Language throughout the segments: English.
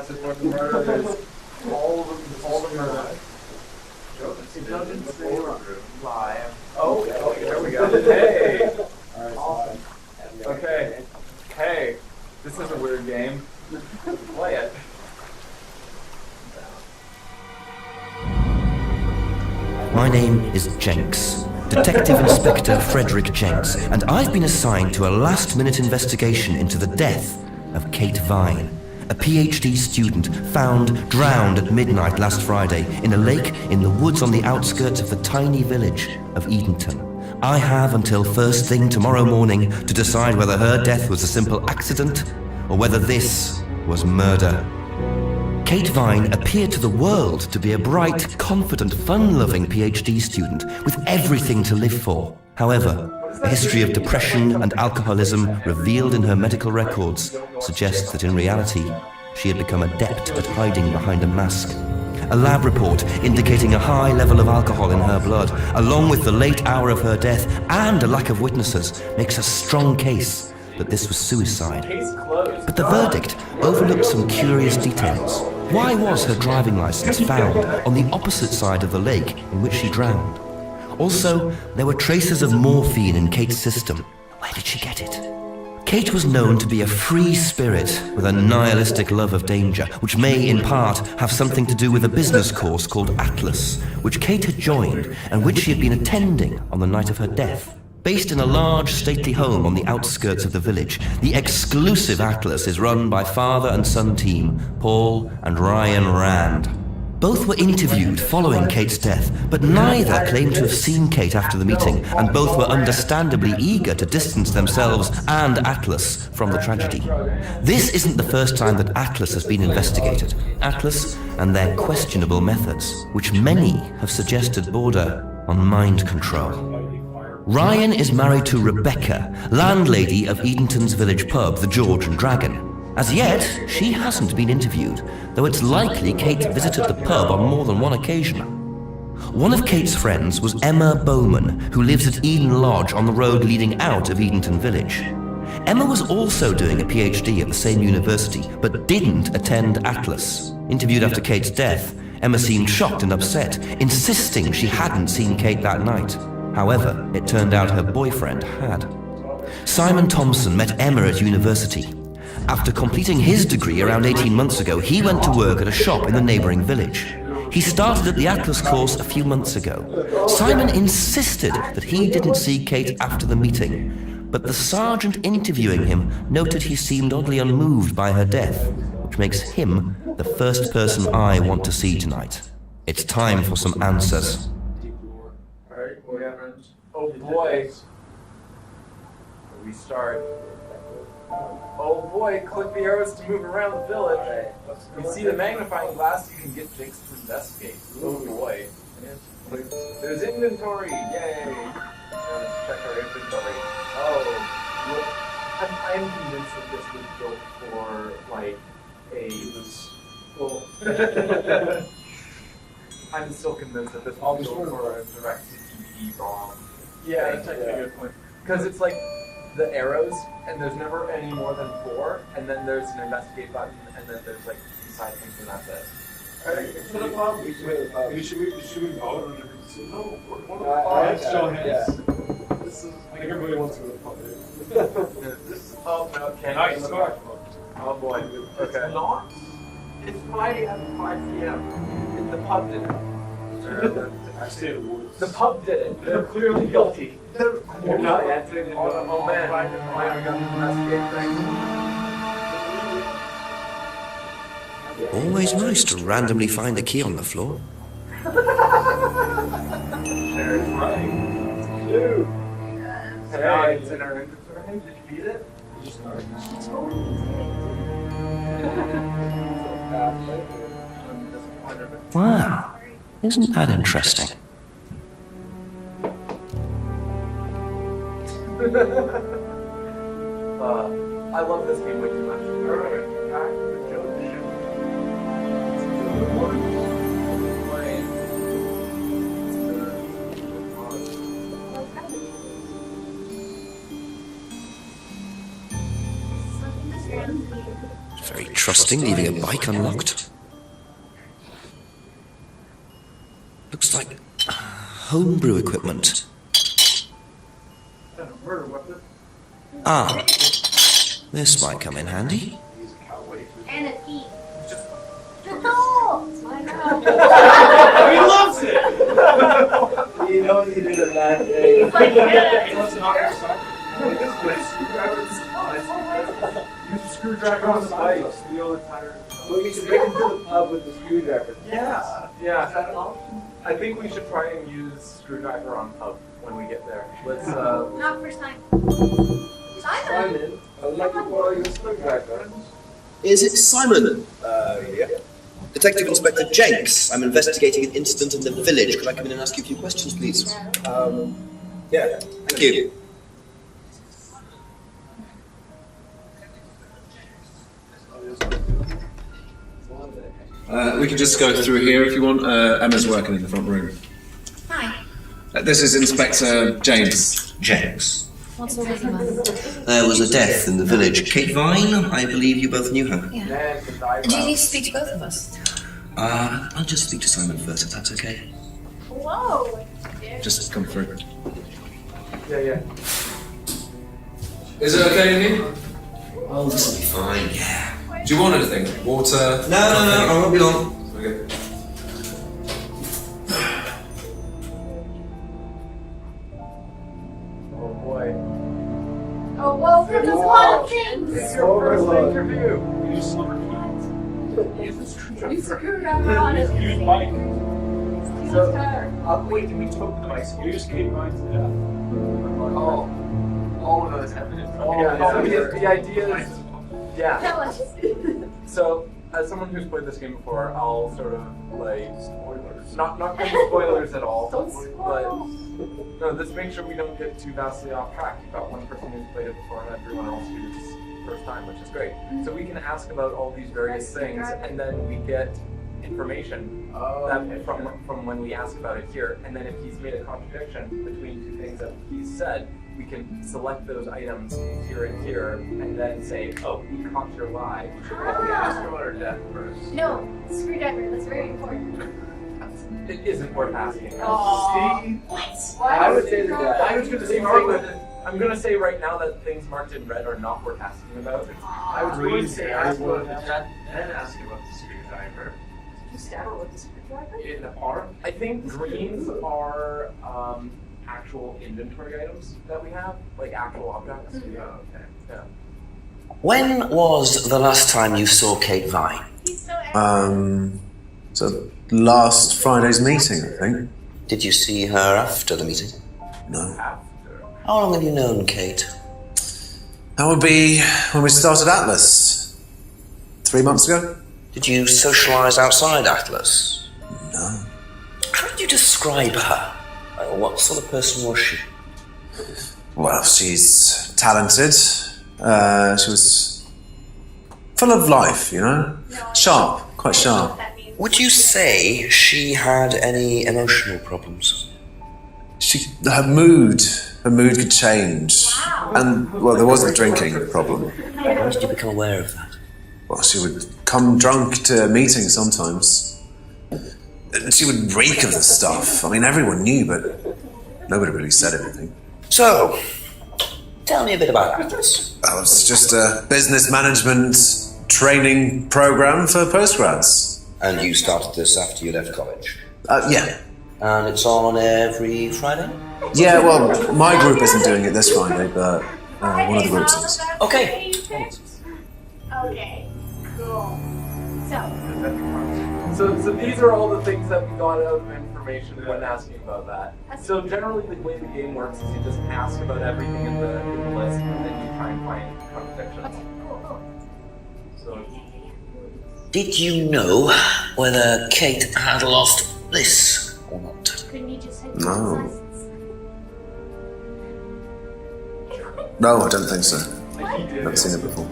This is where the murder is. All the murder. It doesn't say live. Oh, there we go. Hey! Awesome. Okay. Hey, this is a weird game. Play it. My name is Jenks, Detective Inspector Frederick Jenks, and I've been assigned to a last-minute investigation into the death of Kate Vine, a PhD student found drowned at midnight last Friday in a lake in the woods on the outskirts of the tiny village of Edenton. I have until first thing tomorrow morning to decide whether her death was a simple accident or whether this was murder. Kate Vine appeared to the world to be a bright, confident, fun-loving PhD student with everything to live for. However, a history of depression and alcoholism revealed in her medical records suggests that in reality, she had become adept at hiding behind a mask. A lab report indicating a high level of alcohol in her blood, along with the late hour of her death and a lack of witnesses, makes a strong case that this was suicide. But the verdict overlooked some curious details. Why was her driving license found on the opposite side of the lake in which she drowned? Also, there were traces of morphine in Kate's system. Where did she get it? Kate was known to be a free spirit with a nihilistic love of danger, which may in part have something to do with a business course called Atlas, which Kate had joined and which she had been attending on the night of her death. Based in a large, stately home on the outskirts of the village, the exclusive Atlas is run by father and son team, Paul and Ryan Rand. Both were interviewed following Kate's death, but neither claimed to have seen Kate after the meeting, and both were understandably eager to distance themselves and Atlas from the tragedy. This isn't the first time that Atlas has been investigated. Atlas and their questionable methods, which many have suggested border on mind control. Ryan is married to Rebecca, landlady of Edenton's village pub, the George and Dragon. As yet, she hasn't been interviewed, though it's likely Kate visited the pub on more than one occasion. One of Kate's friends was Emma Bowman, who lives at Eden Lodge on the road leading out of Edenton Village. Emma was also doing a PhD at the same university, but didn't attend Atlas. Interviewed after Kate's death, Emma seemed shocked and upset, insisting she hadn't seen Kate that night. However, it turned out her boyfriend had. Simon Thompson met Emma at university. After completing his degree around 18 months ago, he went to work at a shop in the neighboring village. He started at the Atlas course a few months ago. Simon insisted that he didn't see Kate after the meeting, but the sergeant interviewing him noted he seemed oddly unmoved by her death, which makes him the first person I want to see tonight. It's time for some answers. Oh boy. We start. Oh boy, click the arrows to move around the village. You see the magnifying glass, you can get Jinx to investigate. Oh boy. There's inventory, yay! Let's check our inventory. Oh, look. I'm convinced that this was built for, like, well, I'm still convinced that this was built for a direct-to-DVD ROM. Yeah, that's actually a good point. Because it's like the arrows, and there's never any more than 4, and then there's an investigate button, and then there's like side things, and that's it. Alright, for the pub, should we vote on every No, one of the pubs? Show hands. This is like everybody wants to go to the pub. This is oh no, okay. Nice. Oh boy. Okay. It's not. It's Friday at 5 p.m. The pub did it. I stay in the woods. The pub did it. They're clearly guilty. You're not answering. Oh man. I got to investigate things. Always nice to randomly find a key on the floor. Sharon's right. Dude. Hey, it's in our inventory. Did you beat it? Wow, isn't that interesting? I love this game way too much. Alright, back to Joe's ship. Very trusting, leaving a bike unlocked. Looks like homebrew equipment. Ah, this might come in handy. And a thief. No! I know. He loves it! You know you did a bad thing. It's like, yeah. He loves an awkward song. Use a screwdriver on the bike. Steal the tire. Well, you should bring him to the pub with the screwdriver. Yeah. Is Yeah. that an option? I think we should try and use screwdriver on pub when we get there. Let's Not first time. Simon! Simon, I'd like to borrow your screwdriver. Is it Simon? Yeah. Detective Inspector Jenks. I'm investigating an incident in the village. Could I come in and ask you a few questions, please? Yeah. Thank you. We can just go through here if you want. Emma's working in the front room. Hi. This is Inspector James. Jenks. What's the reason why? There was a death in the village. Kate Vine, I believe you both knew her. Yeah. man can dive Do you out. need to speak to both of us? I'll just speak to Simon first, if that's okay. Whoa! Just come through. Yeah. Is it okay in here? Oh, this will be fine, yeah. Do you want anything? Water? No, I won't be long. Okay. Oh boy. Oh, whoa, there's a lot of things! This is your first interview. You just slumber key. You screwdriver on it. Use bike. Use her. Wait, did we talk the bicycle? You just came right to that. All of us have been in front The idea is, yeah. Tell us. So, as someone who's played this game before, I'll sort of like not go into spoilers at all, Don't but spoil. no, let's make sure we don't get too vastly off track. You've got one person who's played it before and everyone else who's first time, which is great. So we can ask about all these various things, and then we get information that from when we ask about it here. And then if he's made a contradiction between two things that he's said, we can select those items here and here, and then say, "Oh, we caught your lie. We should probably ask about her death first." No, screwdriver, that's very important. It isn't worth asking. What? I would say that. I was going to say I'm going to say right now that things marked in red are not worth asking about. I was going to say ask about that, then ask about the screwdriver. You stab her with the screwdriver? In the arm? I think greens are actual inventory items that we have, like actual objects. Oh, okay. Yeah. When was the last time you saw Kate Vine? He's so angry. So last Friday's meeting, I think. Did you see her after the meeting? No. After. How long have you known Kate? That would be when we started Atlas. 3 months ago? Did you socialise outside Atlas? No. How did you describe her? What sort of person was she? Well, she's talented. She was full of life, you know? Sharp, quite sharp. That means Would you say she had any emotional problems? Her mood could change. Wow. And, well, there wasn't a drinking problem. How did you become aware of that? Well, she would come drunk to meetings sometimes. She would reek of the stuff. I mean, everyone knew, but nobody really said anything. So, tell me a bit about Atlas. Well, it's just a business management training program for postgrads. And you started this after you left college? Yeah. And it's on every Friday? Yeah, well, my group isn't doing it this Friday, but one of the groups is. Okay. Okay, cool. So these are all the things that we got out of information when asking about that. So generally the way the game works is you just ask about everything in the list and then you try and find contradictions. Okay, cool. So Did you know whether Kate had lost this or not? Couldn't you just hit No. license? No, I don't think so. like he did. Never seen it before.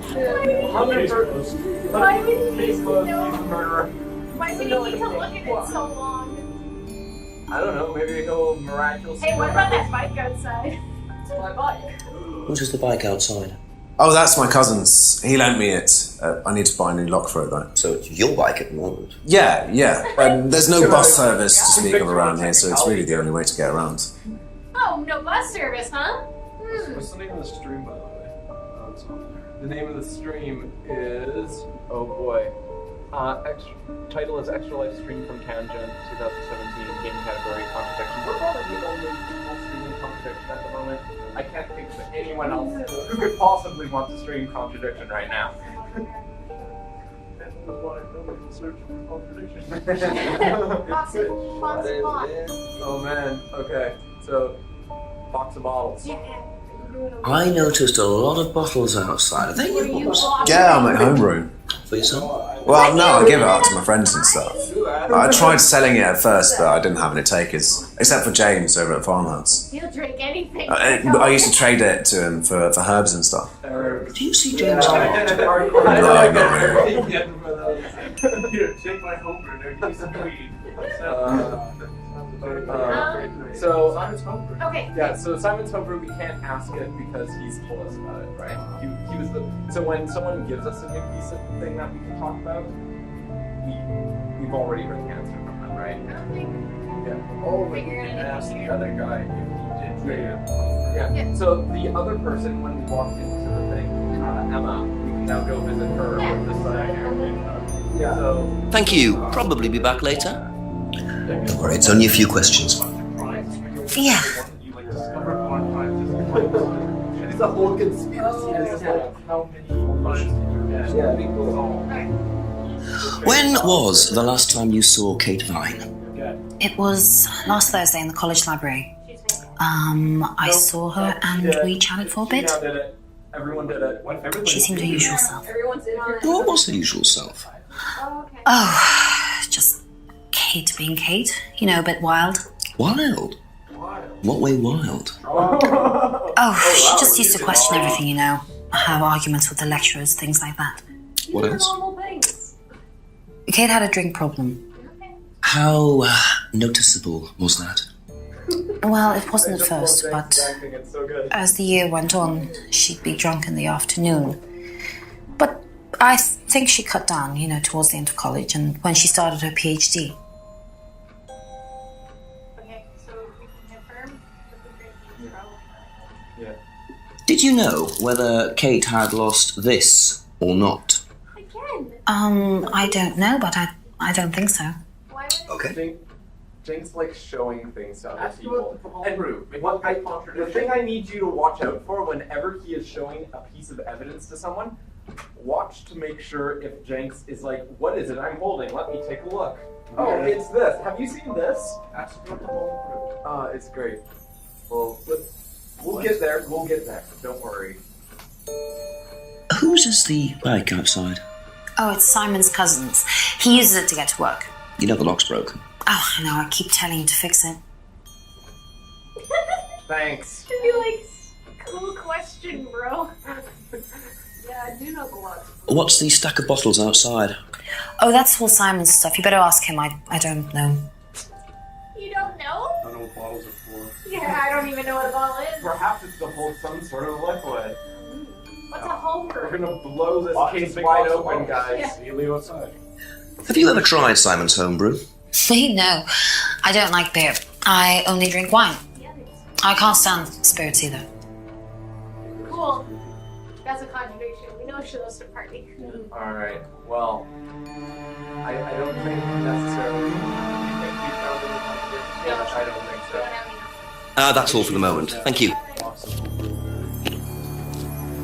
How many Why would you need to Facebook, know? he's a murderer. Why would you need to look at it so long? I don't know, maybe he'll miraculously. Hey, what about that bike outside? It's my bike. Whose is the bike outside? Oh, that's my cousin's. He lent me it. I need to buy a new lock for it, though. So it's your bike at the moment. Yeah. There's no bus service to speak of around here, so it's really the only way to get around. Oh, no bus service, huh? What's the name of the stream, by the way? Oh, it's on there. The name of the stream is, oh boy, title is Extra Life Stream from Tangent 2017, game category Contradiction. We're probably the only people streaming Contradiction at the moment. I can't think of anyone else who could possibly want to stream Contradiction right now. That's why I'm searching for contradiction. Box of Oh man, okay, so box of bottles. I noticed a lot of bottles outside. Are they yours? Yeah, I'm at homebrew. For yourself? Well, no, I give it out to my friends and stuff. I tried selling it at first, but I didn't have any takers. Except for James over at Farmhouse. He'll drink anything. I used to trade it to him for herbs and stuff. Do you see James a lot? No, not really. Here, take my homebrew. There, give me some weed. So, Okay. yeah, so Simon's Homebrew, we can't ask it because he's told us about it, right? He was the, so when someone gives us a new piece of thing that we can talk about, we've already heard the answer from them, right? I don't think Yeah. Oh, we can ask the other guy if he did trade it. Yeah. So the other person, when we walked into the thing, Emma, we can now go visit her with this side here. Yeah. So, Thank you. Probably be back later. Don't worry, it's only a few questions. Yeah. it's a whole conspiracy. How many times did you get? Yeah, it goes on. When was the last time you saw Kate Vine? It was last Thursday in the college library. I saw her and we chatted for a bit. She did it. Everyone did it. She seemed her usual self. Everyone's in on it. What was her usual self? Oh, okay. Oh, just Kate being Kate. You know, a bit wild. Wild? What way wild? Oh, she just used to question everything, you know. Have arguments with the lecturers, things like that. What else? Normal things. Kate had a drink problem. Okay. How noticeable was that? Well, it wasn't at first, but It's so good. as the year went on, she'd be drunk in the afternoon. But I think she cut down, you know, towards the end of college and when she started her PhD. Okay, so we can confirm that the drink is probably Yeah. Did you know whether Kate had lost this or not? again. I don't know, but I don't think so. Why would Okay. Jinx likes showing things to other people. And the thing I need you to watch out for whenever he is showing a piece of evidence to someone, watch to make sure if Jinx is like, what is it I'm holding? Let me take a look. Oh, it's this. Have you seen this? It's great. Well, we'll get there. We'll get there. Don't worry. Whose is the bike outside? Oh, it's Simon's cousin's. He uses it to get to work. You know the lock's broken. Oh, I know, I keep telling him to fix it. Thanks. Should be like, cool question, bro. Yeah, I do know the lot. What's the stack of bottles outside? Oh, that's all Simon's stuff. You better ask him. I don't know. You don't know? I don't know what bottles are for. Yeah, I don't even know what a bottle is. Perhaps it's to hold some sort of liquid. What's a We're homebrew? gonna blow this Lots of case big wide bottles of open, bottles. guys. Yeah. You leave outside. Have you ever tried Simon's homebrew? Me? No. I don't like beer. I only drink wine. Yeah, I can't stand spirits either. cool. That's a contradiction. We know she loves to party. Alright, well, I don't think necessarily. You think we found any contradiction? No. I don't think so. Don't have any. That's all for the moment. Thank you.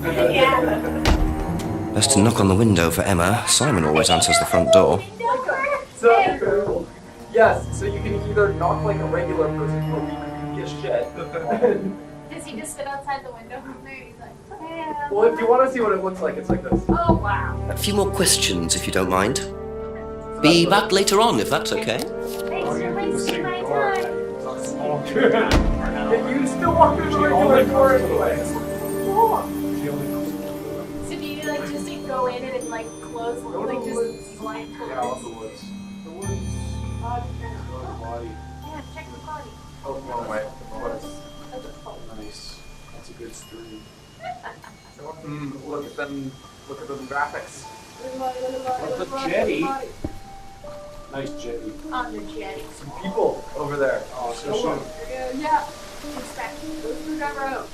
Yeah. Best to knock on the window for Emma. Simon always answers the front door. So, yes, so you can either knock like a regular person or be creepy as shit. Does he just sit outside the window? He's like, yeah. Well, if you want to see what it looks like, it's like this. Oh, wow. A few more questions, if you don't mind. Be back later on, if that's okay. Thanks for wasting my time. You still walk through the regular door anyways. Cool. So do you like just go in and like close, like just blindfold? Yeah, on the woods. The woods. Body. Yeah, check the body. Oh, wrong way. That's a fault. Nice. That's a good stream. Look at them. Look at them graphics. What's a jetty? Nice jetty. On the jetty. Some people over there. Oh, so shoot. Yeah. Inspect. Go screwdriver out.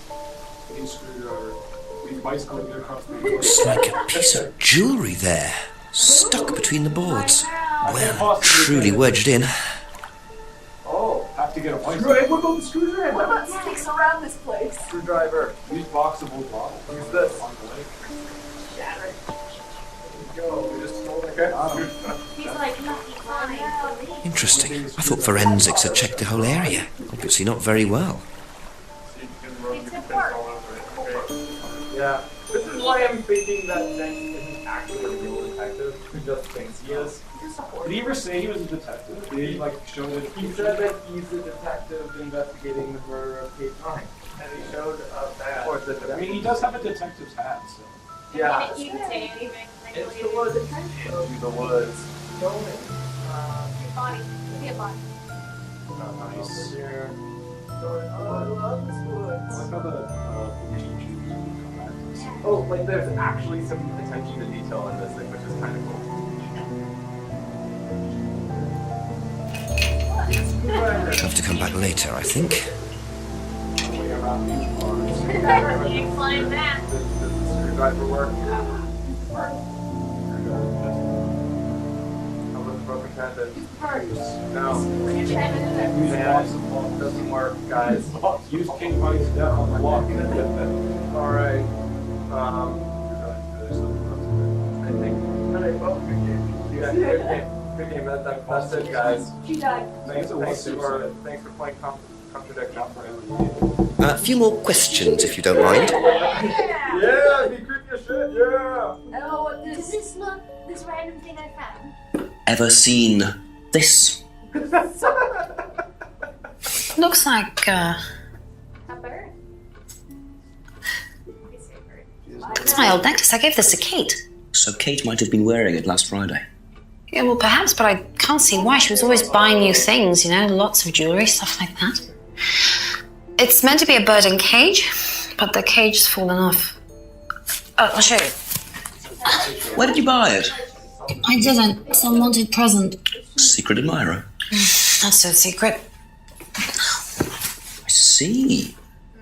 Big screwdriver. Big bicycle get across the It's like a piece of jewellery there, stuck between the boards. Well, truly wedged in. Oh, have to get a bicycle. What about the screwdriver? What about sticks around this place? Screwdriver. Use boxable bottles. Use this. On the lake. Shatter. Okay. He's like, lucky fine. Interesting. I thought forensics had checked the whole area. Obviously not very well. It's at work. Yeah. This is why I'm thinking that Jenks isn't actually a real detective who just thinks he is. Did he ever say he was a detective? Did he like show that He said that he's a detective investigating the murder of Kate Vine. And he showed that. Or the I mean, he does have a detective's hat, so. Yeah. You can say anything. It's the woods. Into the woods. Your body. Be a body. Nice. Here. Oh, I love this I woods. like how the teachers come back to this. Oh, like there's actually some attention to detail in this thing, which is kind of cool. Have to come back later, I think. Way around these bars. You explain that. Does the screwdriver work? How about the broken tendon? No. Use Man, boxable doesn't work, guys. bottles. Use King Vine's death on the walk. Alright. I think. Yeah, good game. Good game. That's it, guys. She died. Thanks for watching. Thanks for playing Contradiction. A few more questions, if you don't mind. Yeah. Yeah, be creepy as shit, yeah! Oh, does this look this random thing I found? Ever seen this? Looks like, A bird. it's my old necklace. I gave this to Kate. So Kate might have been wearing it last Friday. Yeah, well, perhaps, but I can't see why. She was always buying new things, you know, lots of jewellery, stuff like that. It's meant to be a bird in cage, but the cage's fallen off. I'll show you. Where did you buy it? I didn't. Some wanted present. Secret admirer. That's so secret. I see.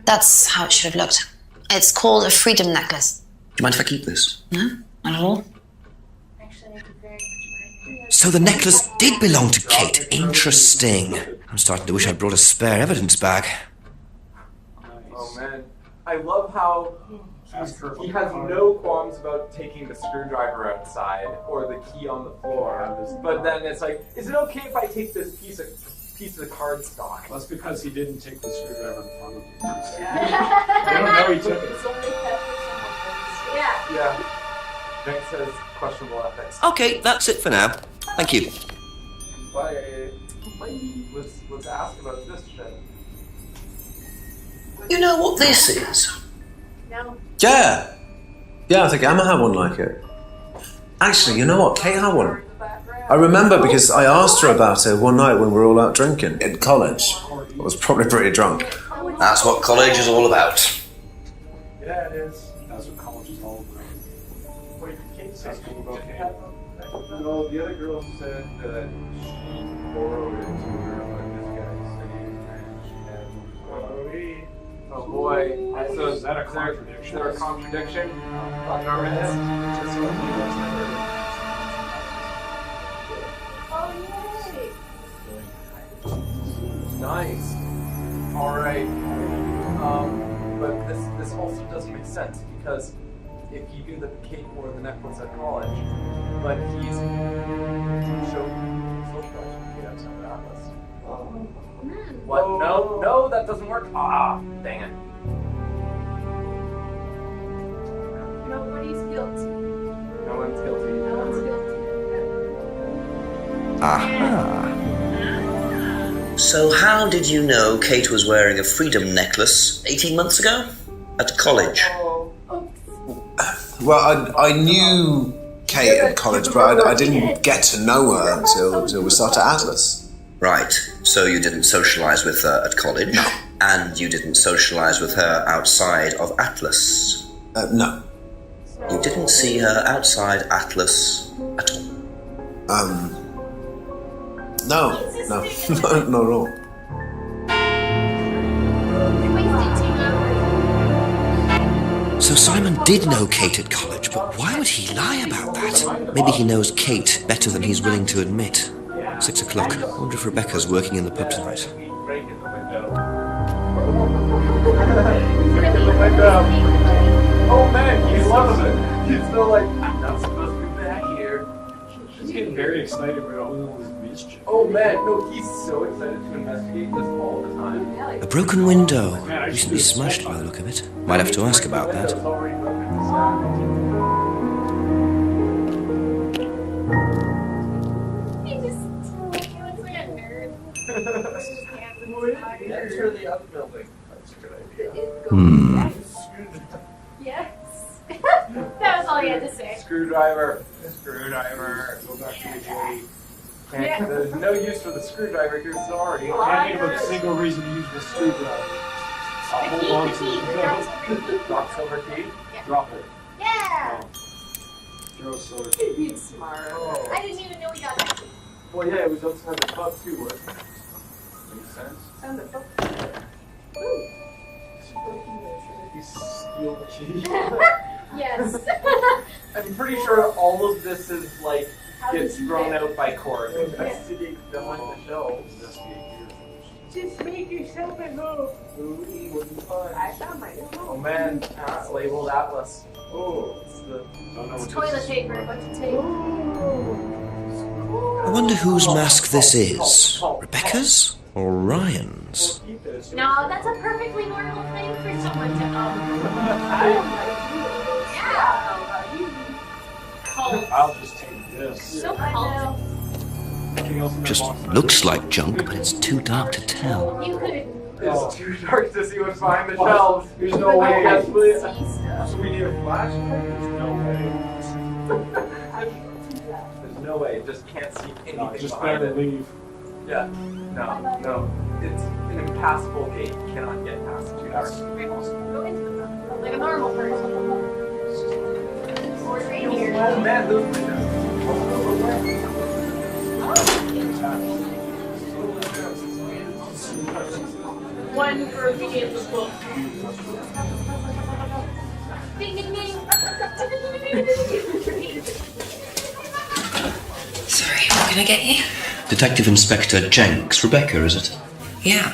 That's how it should have looked. It's called a freedom necklace. Do you mind if I keep this? No, not at all. Actually, I could very much mind. So the necklace did belong to Kate. Interesting. I'm starting to wish I'd brought a spare evidence bag. Oh man. I love how he has no qualms about taking the screwdriver outside or the key on the floor. But then it's like, is it okay if I take this piece of cardstock? That's because he didn't take the screwdriver in front of him. Yeah. They don't know each other. It's only theft if someone knows. Yeah. Yeah. Jenks has questionable ethics. Okay, that's it for now. Thank you. Bye. Let's ask about this shit. You know what this is? No. Yeah. Yeah, I think Emma had one like it. Actually, you know what? Kate had one. I remember because I asked her about it one night when we were all out drinking in college. I was probably pretty drunk. That's what college is all about. Yeah, it is. That's what college is all about. Wait, Kate said That's cool about Kate. no, the other girl said that she borrowed it to her, but this guy said and she had oh boy. So Is that a contradiction? Is there a contradiction on our end? Oh, yay. Nice. Alright. But this also doesn't make sense because if you do the Kate wore the necklace at college, but he's socializing outside the atlas. What? No, that doesn't work. Ah, dang it. Nobody's guilty. No one's guilty. No one's guilty. Aha. So how did you know Kate was wearing a freedom necklace 18 months ago? At college? Well, I knew Kate at college, but I didn't get to know her until we started Atlas. Right, so you didn't socialise with her at college? No. And you didn't socialize with her outside of Atlas? No. You didn't see her outside Atlas at all? No, not at all. So Simon did know Kate at college, but why would he lie about that? Maybe he knows Kate better than he's willing to admit. 6 o'clock. I wonder if Rebecca's working in the pub tonight. Break in the window. Break in the window. Oh man, he loves it. He's still like, I'm not supposed to be back here. She's getting very excited about all this mischief. Oh man, no, he's so excited to investigate this all the time. A broken window. Recently smashed by the look of it. Might have to ask about that. It's already broken. He looks like a nerd. Enter the other building. That's a good idea. Yes. That was all he had to say. Screwdriver. Screwdriver. Go back to the gate. Yeah. There's no use for the screwdriver because it's already. Can't think of a single reason to use the screwdriver. I'll hold on to it. Drop silver key. Drop it. Yeah. Throw a silver. He's smart. I didn't even know he got that. Well, yeah, it was outside the pub too, wasn't it? Makes sense. You steal the key. Yes. I'm pretty sure all of this is like gets thrown out by court. Investigate them like the shelves. Just make yourself at home. Louis, what do you find? I found my new Oh home. man, labeled Atlas. Oh, it's the. Don't know what Toilet this is. paper, a bunch of tape. I wonder whose mask this is. Rebecca's or Ryan's? No, that's a perfectly normal thing for someone to own. Yeah. Cult. I'll just take this. So cult. Anything else in the Just box? looks like junk, but it's too dark to tell. You could. It's too dark to see what's behind the shelves. There's no way. Yes, please. See stuff. So we need a flashlight? There's no way. There's no way. Just can't see anything No, just behind better it. leave. Yeah. No. It's an impassable gate. You cannot get past it. Too dark. Go into the like a normal person. Or right here. Oh man, those windows. One for being in the book. Ding ding ding. Sorry, what can I get you? Detective Inspector Jenks. Rebecca, is it? Yeah.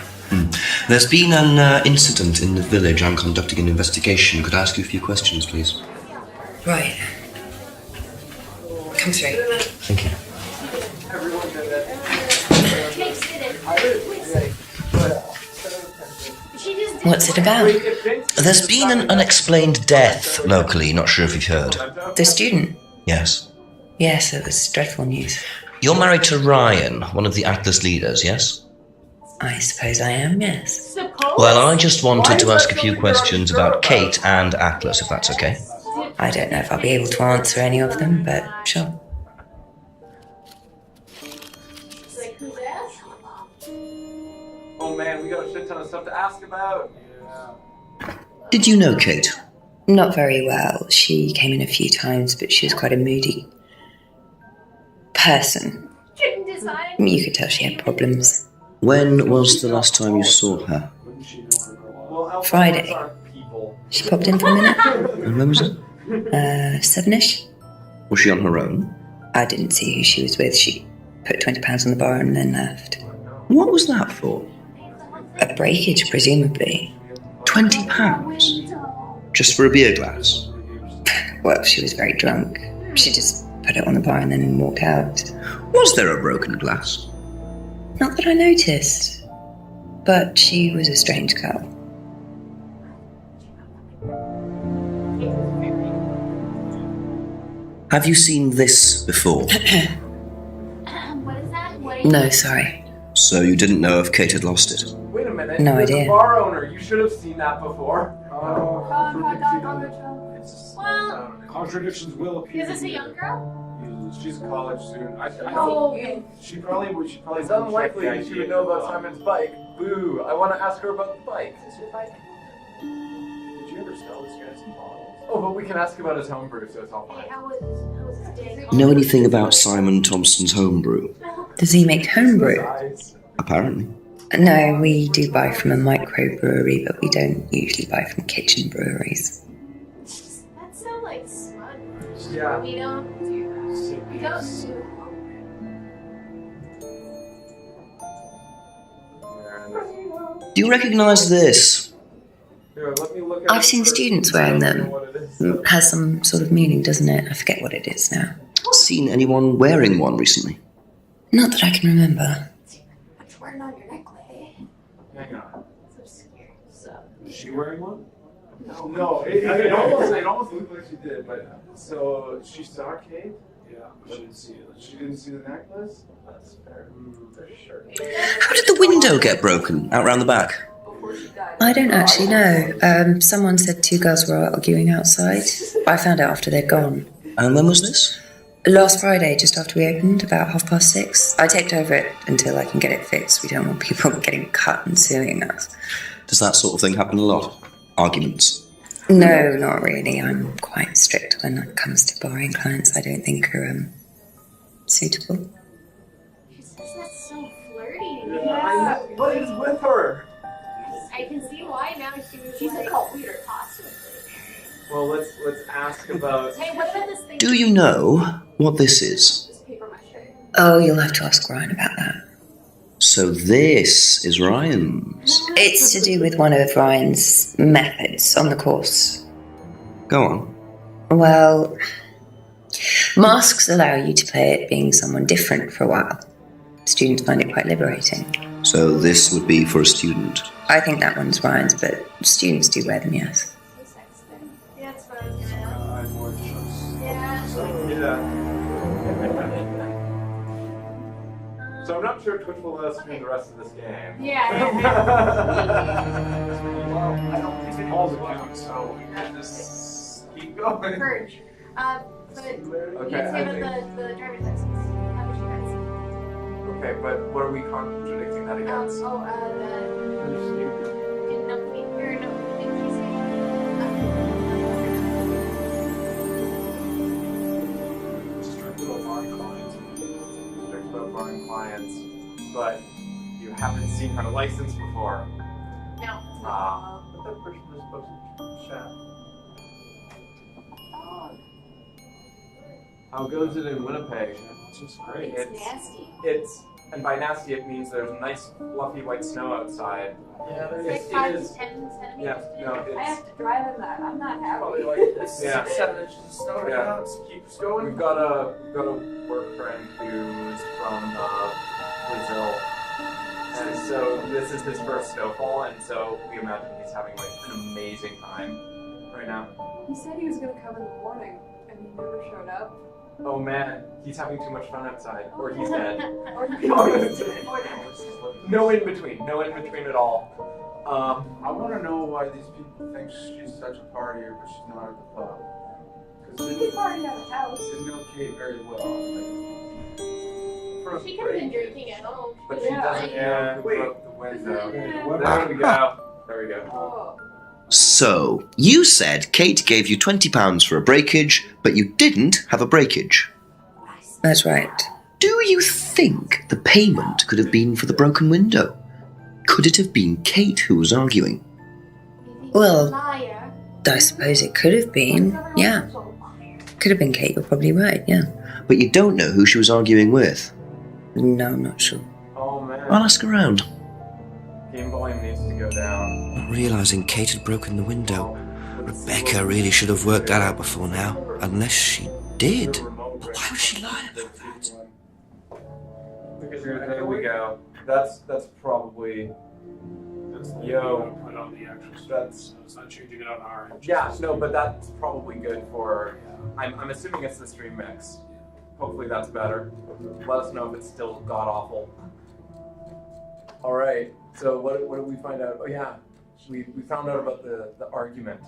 There's been an incident in the village. I'm conducting an investigation. Could I ask you a few questions, please? Right. Come through. Thank you. Everyone did it. Jinx did it. She just did What's it about? There's been an unexplained death locally. Not sure if you've heard. The student? Yes. Yes, it was dreadful news. You're married to Ryan, one of the Atlas leaders, yes? I suppose I am, yes. Suppose. Well, I just wanted to ask a few questions about Kate and Atlas, if that's okay. I don't know if I'll be able to answer any of them, but sure. Like, who's that? Oh man, we got a shit ton of stuff to ask about. Did you know Kate? Not very well. She came in a few times, but she was quite a moody person. Couldn't decide. You could tell she had problems. When was the last time you saw her? Wouldn't she know her well? Well, Friday. aren't people. She popped in for a minute. And when was it? 7ish. Was she on her own? I didn't see who she was with. She put £20 on the bar and then left. What was that for? A breakage, presumably. £20? Just for a beer glass? Well, she was very drunk. She just put it on the bar and then walked out. Was there a broken glass? Not that I noticed. But she was a strange girl. Have you seen this before? What is that? What No, sorry. So you didn't know if Kate had lost it? Wait a minute. No you're idea. The bar owner. You should have seen that before. Well, Contradictions will appear. is this a young girl? She's a college student. I Oh, think she probably It's wouldn't unlikely reject the she idea would know about of, Simon's bike. Boo! I want to ask her about the bike. Did you ever sell this guy some bottles? Oh, but we can ask about his homebrew, so it's all Hey, fine. how was his day? Know anything about Simon Thompson's homebrew? Does he make homebrew? Eyes. Apparently. No, we do buy from a microbrewery, but we don't usually buy from kitchen breweries. That sounds like smut. Yeah. We don't do that. We don't do Do you recognize this? Here, let me look at I've it seen first. students wearing I don't know them. what it is. It has some sort of meaning, doesn't it? I forget what it is now. Seen anyone wearing one recently? Not that I can remember. What's wearing on your necklace? Hang on. So scary. So. Is she wearing one? No, it almost looked like she did, but so she saw Kate. Yeah, she didn't see it. She didn't see the necklace. That's fair. For sure. How did the window get broken out round the back? I don't actually know. Someone said two girls were arguing outside. I found out after they'd gone. And when was this? Last Friday, just after we opened, about 6:30. I taped over it until I can get it fixed. We don't want people getting cut and suing us. Does that sort of thing happen a lot? Arguments? No, not really. I'm quite strict when it comes to borrowing clients I don't think are suitable. She says that's so flirty. Yeah. What is with her? I can see why now. She's a cult leader, possibly. Well, let's ask about. Hey, what about this thing? Do you know what this is? Just paper mache. Oh, you'll have to ask Ryan about that. So this is Ryan's. It's to do with one of Ryan's methods on the course. Go on. Well, masks allow you to play it being someone different for a while. Students find it quite liberating. So this would be for a student. I think that one's Ryan's, but students do wear them, yes. Yeah, that's what I was gonna ask. I wore the shirts. Yeah. So I'm not sure Twitch will let us stream the rest of this game. Yeah. Well, I don't think it All all the counts, so we can just keep going. Purge. But Okay, let's I give think. it the driver's license. How much you guys? Okay, but what are we contradicting that against? The didn't know me or no, didn't you say? Strict about buying clients. Strict about borrowing clients, but you haven't seen her license before. No. Ah. But that person is supposed to chat. How goes it in Winnipeg? It's just great. It's nasty. And by nasty it means there's nice fluffy white snow outside. Yeah, It's there's like It 5 is. to 10 centimeters. Yeah, no, I it's. have to drive in that. I'm not happy. probably like this. Yeah. 7 inches of snow right Yeah. now. It keeps going. We've got a work friend who's from Brazil, and so this is his first snowfall, and so we imagine he's having like an amazing time right now. He said he was going to come in the morning, and he never showed up. Oh man, he's having too much fun outside, or he's dead. Or No in between, no in between at all. I want to know why these people think she's such a partier, but she's not at the pub. Because he partied at his house. they know Kate very well. Like, She could have been drinking at home. But she Yeah. doesn't know who Wait. broke the window. Yeah. There we go. There we go. Oh. So, you said Kate gave you £20 for a breakage, but you didn't have a breakage. That's right. Do you think the payment could have been for the broken window? Could it have been Kate who was arguing? Well- Liar. I suppose it could have been, yeah. Could have been Kate, you're probably right, yeah. But you don't know who she was arguing with. No, I'm not sure. Oh man. I'll ask around. Game volume needs to go down. Not realising Kate had broken the window. Rebecca really should have worked that out before now. Unless she did. But why would she lie about that? There we go. That's probably. that's the Yo. put on the actual stuff. That's. So it's not changing it on our end. Yeah, no, but that's probably good for. I'm assuming it's the stream mix. Hopefully that's better. Let us know if it's still god awful. All right. So what did we find out? Oh yeah, we found out about the argument.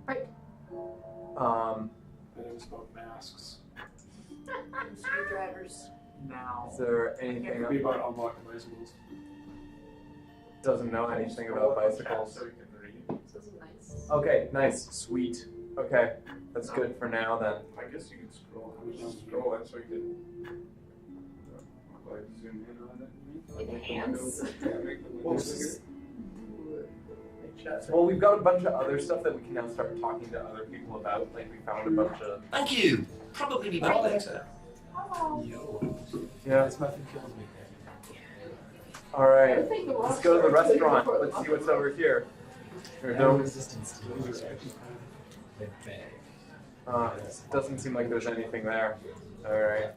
Right. It was about masks. Screwdrivers. Is there anything It could be about unlocking bicycles. doesn't know anything about bicycles? So we can read. This is nice. Okay, nice, sweet. Okay, that's good for now then. I guess you can scroll. Scroll it so you can like zoom in on it. Enhance. Yeah, make the Well, window bigger. Well, we've got a bunch of other stuff that we can now start talking to other people about. Like we found a bunch of. Thank you. Probably be back later. Yeah. This muffin kills me. All right. Let's go to the restaurant. Let's see what's over here. There's No no. resistance to lose. Doesn't seem like there's anything there. All right.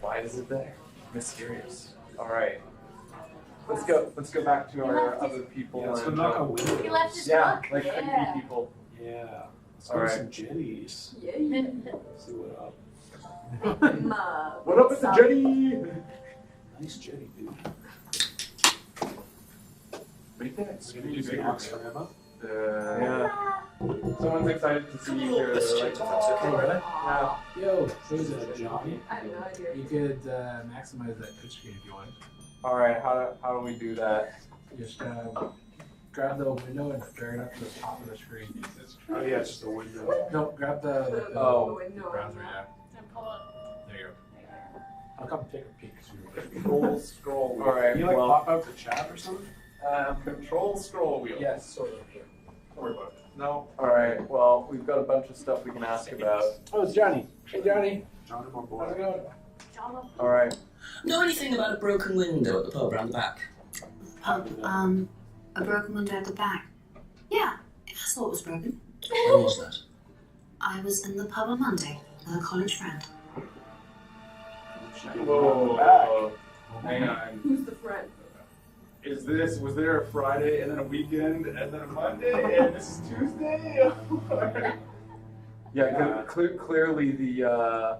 Why is it there? Mysterious. All right. Let's go. Let's go back to our other people. Yeah, so and, knock on He window. left his yeah, book. like Yeah. creepy people. Yeah. Let's All go to right. some Jenny's. Yeah. See what up. What up with the Jenny? Nice Jenny, dude. What do you think? It's gonna be big rocks for Emma. Yeah. Someone's excited to see you here. Let's They're check like, if that's okay, really. yeah. Yo, so is it Johnny. I have no idea. You could maximize that pitch screen if you want. All right. How do we do that? Just grab the window and drag it up to the top of the screen. Oh yeah, it's just a window. No, grab the Oh. browser, yeah. And pull up. There you go. I'll come take a peek. Control scroll. All right. Can you like well, pop out the chat or something? control scroll wheel. Yes, sort of. Don't worry about it. No. All right. Well, we've got a bunch of stuff we can ask about. Oh, it's Johnny. Hey, Johnny. Johnny, my boy. How's it going? All right. Know anything about a broken window at the pub round the back? A broken window at the back. Yeah, I saw it was broken. When was that? I was in the pub on Monday with a college friend. Whoa. Hang on. Who's the friend? Was there a Friday and then a weekend and then a Monday and this is Tuesday? Yeah. Clearly the.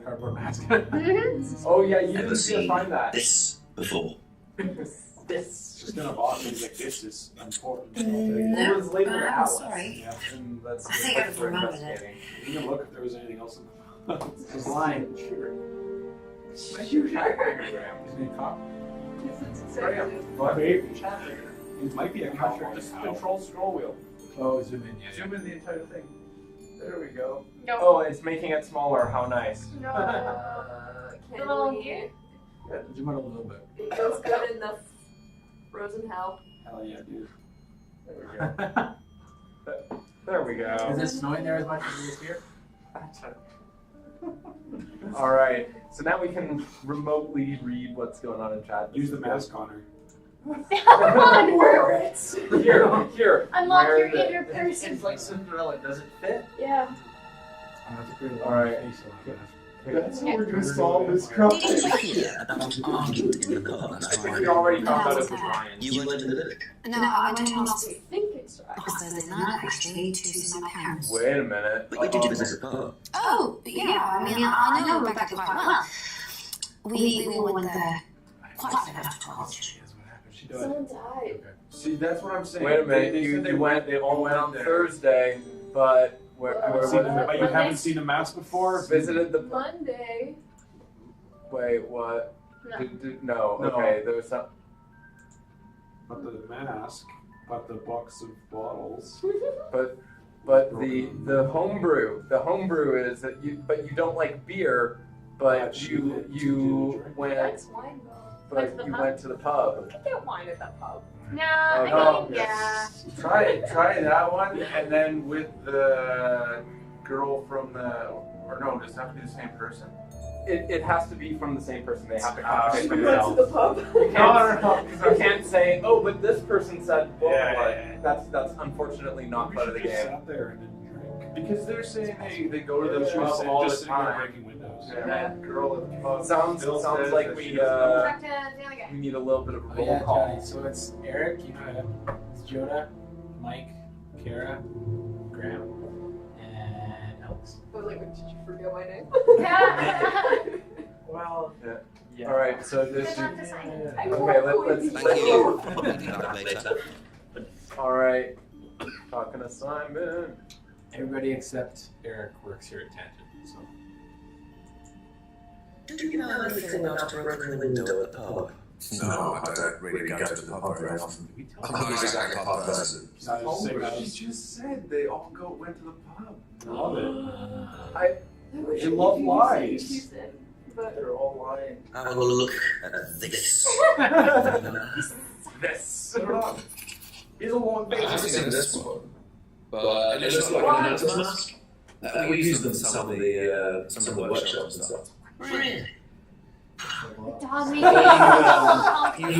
Cardboard mask. Oh yeah, you Ever didn't see us seen find that. this before? It's just gonna bother me like this is important. It was labeled Alice. Sorry. Yeah. And that's I think that's I've we're remembered it. investigating. You can look if there was anything else in the It's lying. Sure. Isn't it a cop? What? Baby. It might be a cow. Just control scroll wheel. Oh, zoom in, yeah. Zoom in the entire thing. There we go. No. Oh, it's making it smaller. How nice. No. Can The little we- gear? Zoom out a little bit. It feels good in the frozen hell. Hell yeah, dude. There we go. There we Is go. it snowing there as much as it is here? All right. So now we can remotely read what's going on in chat. Use the mask on her. Wear it. Here. Unlock Wear your the- inner person. It's like Cinderella. Does it fit? Yeah. That's a pretty All long right. face on it. That's how we're gonna solve this problem. Did you hear about an argument in the pub last I think we Friday? already talked about it with Ryan. You went to the village. No, I went on I think it's right. Thursday night actually to see my parents. Wait a minute. But you did visit the pub. Oh, yeah, I mean, I know Rebecca quite well. We all went there quite a bit after college. Here's what happened. She died. Someone died. See, that's what I'm saying. Wait a minute. They said They all went on there. Thursday, but where was it? But you haven't seen a mouse before? Visited the. Monday. Wait, what? No. No. No. Okay, there was some. Not the mask, but the box of bottles. But the homebrew is that you don't like beer, but you went That's wine though. Went to the pub? to the pub. You can get wine at that pub. No, Oh, I mean, yeah. Try that one, and then with the girl from the, or no, does it have to be the same person? It has to be from the same person. They have to We contact We went to themselves. the pub. You can't say, oh, but this person said blah, blah, blah. Yeah. That's unfortunately not part of the Just game. sat there and didn't drink. Because they're saying they go to the She pub was all the just sitting there time. breaking windows. And that girl at the pub Sounds still says like that we she doesn't know. Back to the other guy. we need a little bit of a Oh roll yeah, call. Johnny. So it's Eric, you know him. It's Joda, Mike, Kara, Graham, and Alex. I was like, did you forget my name? Well, All right, so this. Good luck deciding. I Okay, won't let's. Thank you. Probably be back later. All right, talking assignment. Everybody except Eric works here at Tangent. So. Do you know anything about a broken window at the pub? No, I don't really go to the pub very often. I'm not exactly a pub person. She just said they all went to the pub. Love it. They love lies. But They're all lying. Have a look at this. This. He's a long I haven't seen this one, but it looks like an announcer's mask. We've used them in some of the workshops and stuff. Really? Dog me. You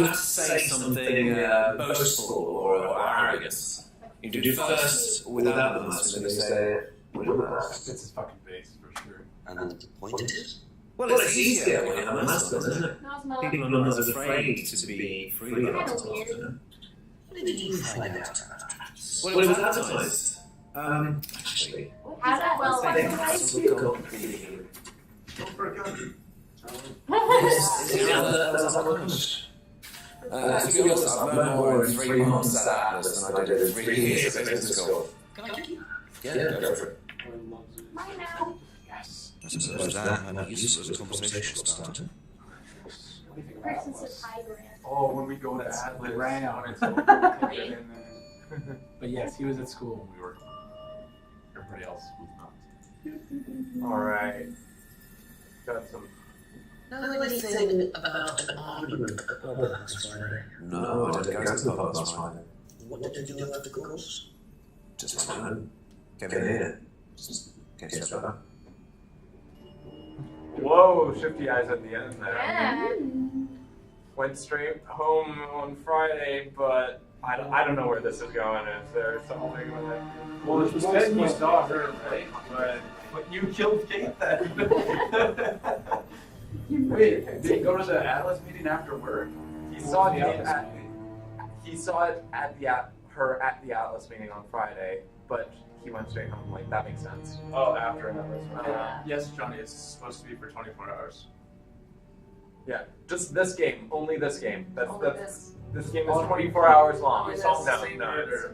have to say something boastful or arrogant. You do first without the mask, and then you say it with the mask. It's his fucking face for sure. And the point is? Well, it's easier when you have a mask on, isn't it? No, it's not. People are not as afraid to be free Kind of of weird. What did you find out? Well, it was advertised. Actually, How's that well? I think that's what got to be honest, I've learned more in 3 months at Atlas than I did in 3 years at business school. Yeah, go for it. Bye now. Yes. I suppose that might be useful as a conversation starter. Person's a tiger. Oh, when we go to That's Atlas, round. when it's open, we can get in there. But yes, he was at school when we were. Everybody else was not. Alright. Got some. Know anything about an argument at the pub last Friday? No, I didn't go to the pub last Friday. What did you do after the course? Just went home. Came in here. Just came straight back. Whoa, shifty eyes at the end there. Yeah. Went straight home on Friday, but I don't know where this is going. Is there something with it? Well, it's then you saw her, right? But you killed Kate then. Wait, did he go to the Atlas meeting after work? He saw the Kate Atlas at he saw it at her at the Atlas meeting on Friday, but he went straight home. Like that makes sense. Oh, after Atlas. Yes, Johnny, it's supposed to be for 24 hours. Yeah, just this game, only this game. Only This game is 24 hours long. Only No, this. no,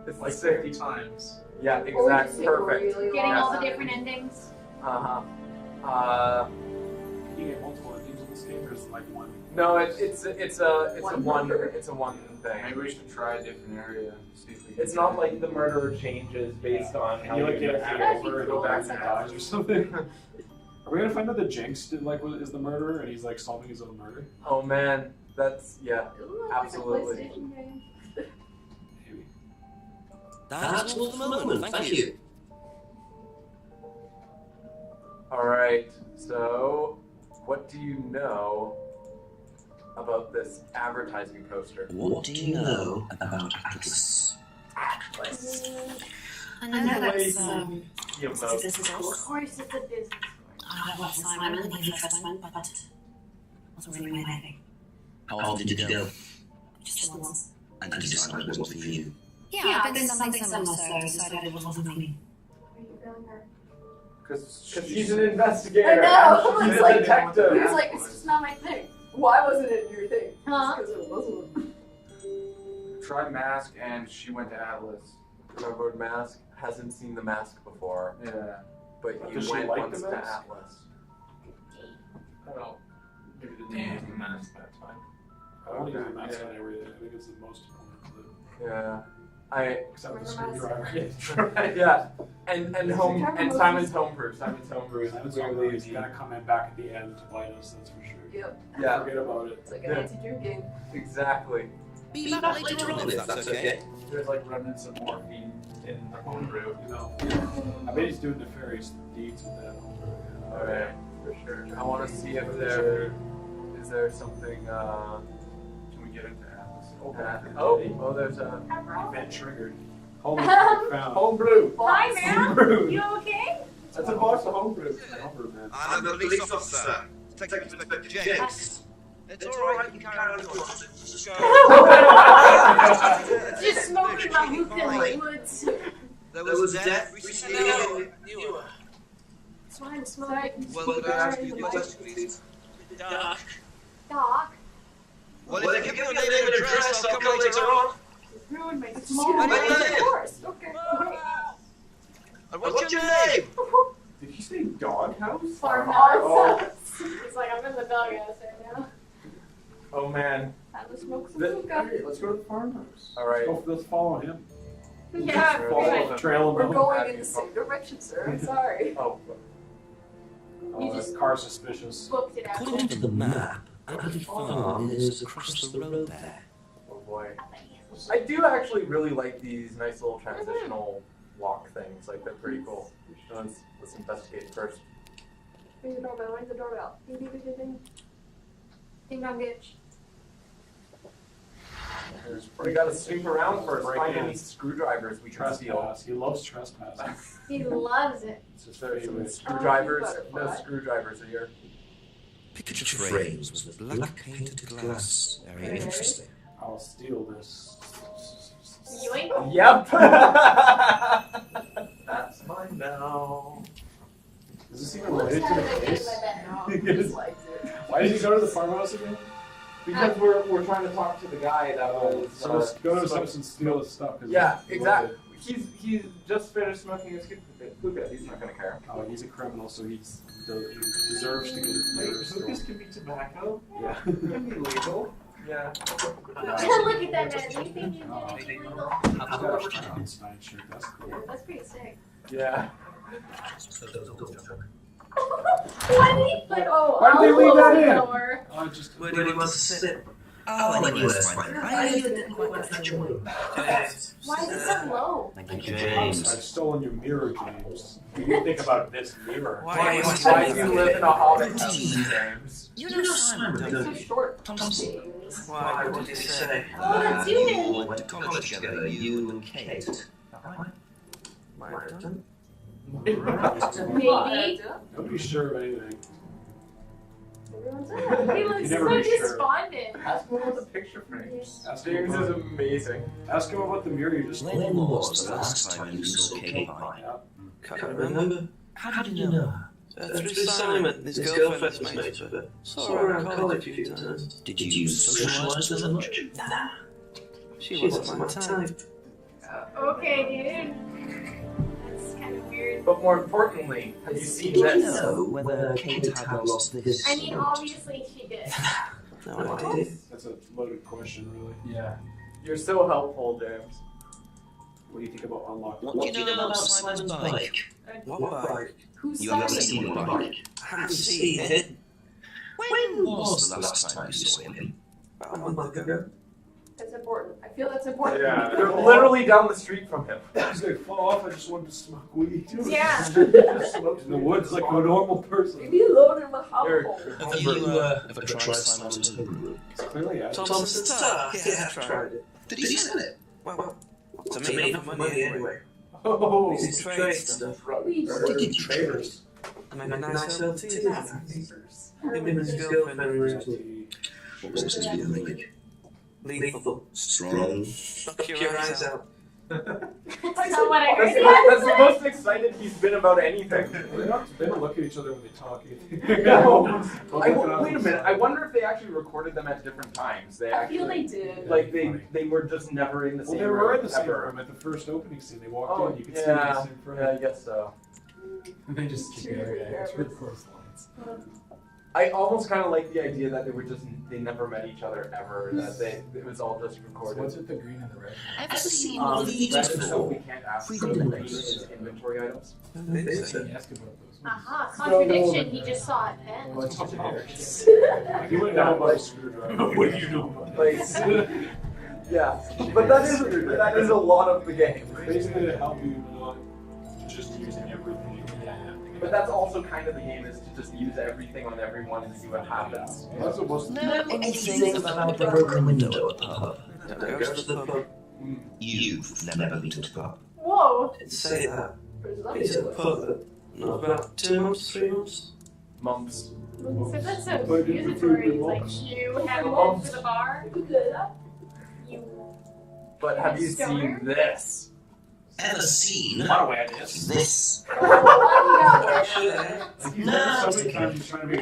it's Like the 50 same. times. Yeah, Or we exact, just take perfect. really Getting long all the time. different endings. Uh-huh. Can you get multiple endings in this game, or is it like one? No, it's a One one murder. it's a one thing. Maybe we should try a different area. See if we can It's not like the murderer changes based on how You like get act. a over and go back and dies or something. Are we gonna find out that Jenks is the murderer and he's like solving his own murder? Oh man, that's yeah. Ooh, Absolutely. Like a PlayStation game. Maybe. That's all for the moment, thank you. Alright, so what do you know about this advertising poster? What do you know about Atlas? I know that's You it's know, a business Of course. course, it's a business. I went with Simon when he first went, but wasn't really my thing. How often did you go? Just the once. And you decided it wasn't for you. Yeah, I've been something similar, so I decided it wasn't for me. Are you feeling her? because he's an investigator. I know, and she's it's a like- detective. He was like, it's just not my thing. Why wasn't it your thing? Huh? Because it wasn't. try Mask, and she went to Atlas. Remembered Mask hasn't seen the mask before, Yeah. but Does he she went like once the to mask? Atlas. I don't know. Maybe the name of the mask that time. I want to use the mask Yeah. on everything. I think it's the most important Yeah, I except for the Remember screwdriver. yeah, and home Trevor and Moses. Simon's homebrew. Simon's homebrew. Simon's Very gonna leave. He's easy. gonna come in back at the end to bite us. That's for sure. Yep. Yeah, Forget about it. It's like an Yeah. anti-drink game. exactly. Be back later on if that's okay. There's like remnants of morphine in the homebrew. You know, I bet he's doing nefarious deeds with that homebrew. All right, for sure. I want to see if there is there something. Can we get into Atlas? Oh, there's a Event triggered. Holy found. Homebrew! Hi, man. Homebrew! You okay? That's a box of homebrew. Homebrew, man. I'm a police officer, Detective Inspector Jenks. It's alright, you can carry on if you want. Just go. Just smoking my hookah in the woods. There was a death recently. That's why I'm smoking. Well, could I ask you your question, please? Doc. Well, if you give me your name and address, I'll come later on. Ruined my It's small my name. Of course. Okay. And what's your name? Did he say doghouse? Farmhouse. He's like, I'm in the doghouse right now. Oh man. Time to smoke some The- hookah. Hey, let's go to the farmhouse. All right. Let's follow him. Yeah, Follow the trail. We're going in the same direction, sir. I'm sorry. Oh. You This just car's suspicious. booked it out. According to the map, Abbey Farm is across the road there. Oh boy. I do actually really like these nice little transitional walk things. Like they're pretty cool. Let's investigate first. Ring the doorbell, ring the doorbell. Ding, ding, ding, ding, ding. Ding dong ditch. We gotta snoop around first, Break find in. any screwdrivers we can steal. Trespass. He loves trespassing. He loves it. It's his There's some favorite. screwdrivers. butterfly. No screwdrivers are here. Picture frames with black painted glass. Very interesting. I'll steal this. Yoink. Yep. That's mine now. Is this even related to the case? No, just liked it. Why did you go to the farmhouse again? Because we're trying to talk to the guy that was. So let's go to his house and steal his stuff. 'cause Yeah, he exactly. loves He's just finished smoking his hookah. He's not gonna care. it. Oh, he's a criminal, so he deserves to get his murders. Hookahs can be tobacco. Yeah. Can be legal. Yeah. Look at that man. You think you did it illegal? He's got a Frankenstein shirt. That's cool. That's pretty sick. Yeah. Why did he put? Oh, Why did they I'll leave close that the in? door. Oh, just. Where do you want to sit? Oh, anywhere's fine. I didn't quite catch your name. Why is it so low? Thank you, I've James. stolen your mirror, James. What do you think about this mirror? Why do you live in a hobbit house, James? You know Simon, So don't you? short. Thompson. Why? What did he say? Oh, that's you, man. We went to college together, you and Kate. Might have done. Maybe. Don't be sure of anything. Everyone's He looks You so never be sure. despondent. Ask him about the picture frames. Ask James him is about, amazing. ask him about the mirror you just stole. When was the last time you saw Kate Vine? Can't remember. How did you know her? Through Simon, his girlfriend's mates with it. Saw her around college a few times. Did you socialise with her much? Nah. She wasn't my type. Okay, dude. That's kind of weird. But more importantly, have you seen Did you this? know whether Kate had lost this? I mean, obviously she did. No idea. That's a loaded question, really. Yeah. You're so helpful, James. What do you think about unlocking? What do you know about Simon's bike? What bike? Who's You haven't Simon? seen one bike. I haven't seen it. When was the last time you saw him? About a month ago. That's important. I feel that's important. Yeah, they're literally down the street from him. He's like, fall off, I just wanted to smoke weed. Yeah. Just smoked in the woods like a normal person. Leave me alone in my You're- house. Have you ever tried Simon's homebrew? Clearly, I Thompson Star? Yeah, I've tried it. Did he sell it? Well, to me, for money anyway. Oh, It's trade stuff. Did traders. Maybe nice LT. Him and his girlfriend were What was his view like? lethal. Strong. Fuck your eyes out. That's not what I That's, heard. that's the most excited he's been about anything. They don't look at each other when they talk. No. Wait a minute. I wonder if they actually recorded them at different times. They I actually, feel they did. like they were just never in the Well, same they room. were in the same ever. room at the first opening scene. They walked Oh, in, you could see them yeah. in front. Yeah, I guess so. They just keep it okay. It's really close lines. I almost kind of like the idea that they never met each other ever. That it was all just So recorded. what's with the green and the red? I've seen That these is so we before. can't ask Free for the the notes. his inventory items. I didn't ask about those. Aha, contradiction. He just saw it then. Well, it's just generic. You wouldn't know about a screwdriver. What do you know about that? Like, yeah, but that is a lot of the game. Basically, to help you not just using everything. But that's also kind of the game, is to just use everything on everyone and see what happens. That's what most. Know anything about a broken window at the pub? Don't go to the pub. You've never been to the pub. Whoa. Didn't say that. He's at the pub. Not about 2 months, 3 months. Mumps. So that's so accusatory. It's like you haven't been to the bar. You. But have you Stoner? seen this? Ever seen By the way, I guess. this? So many times he's trying to be.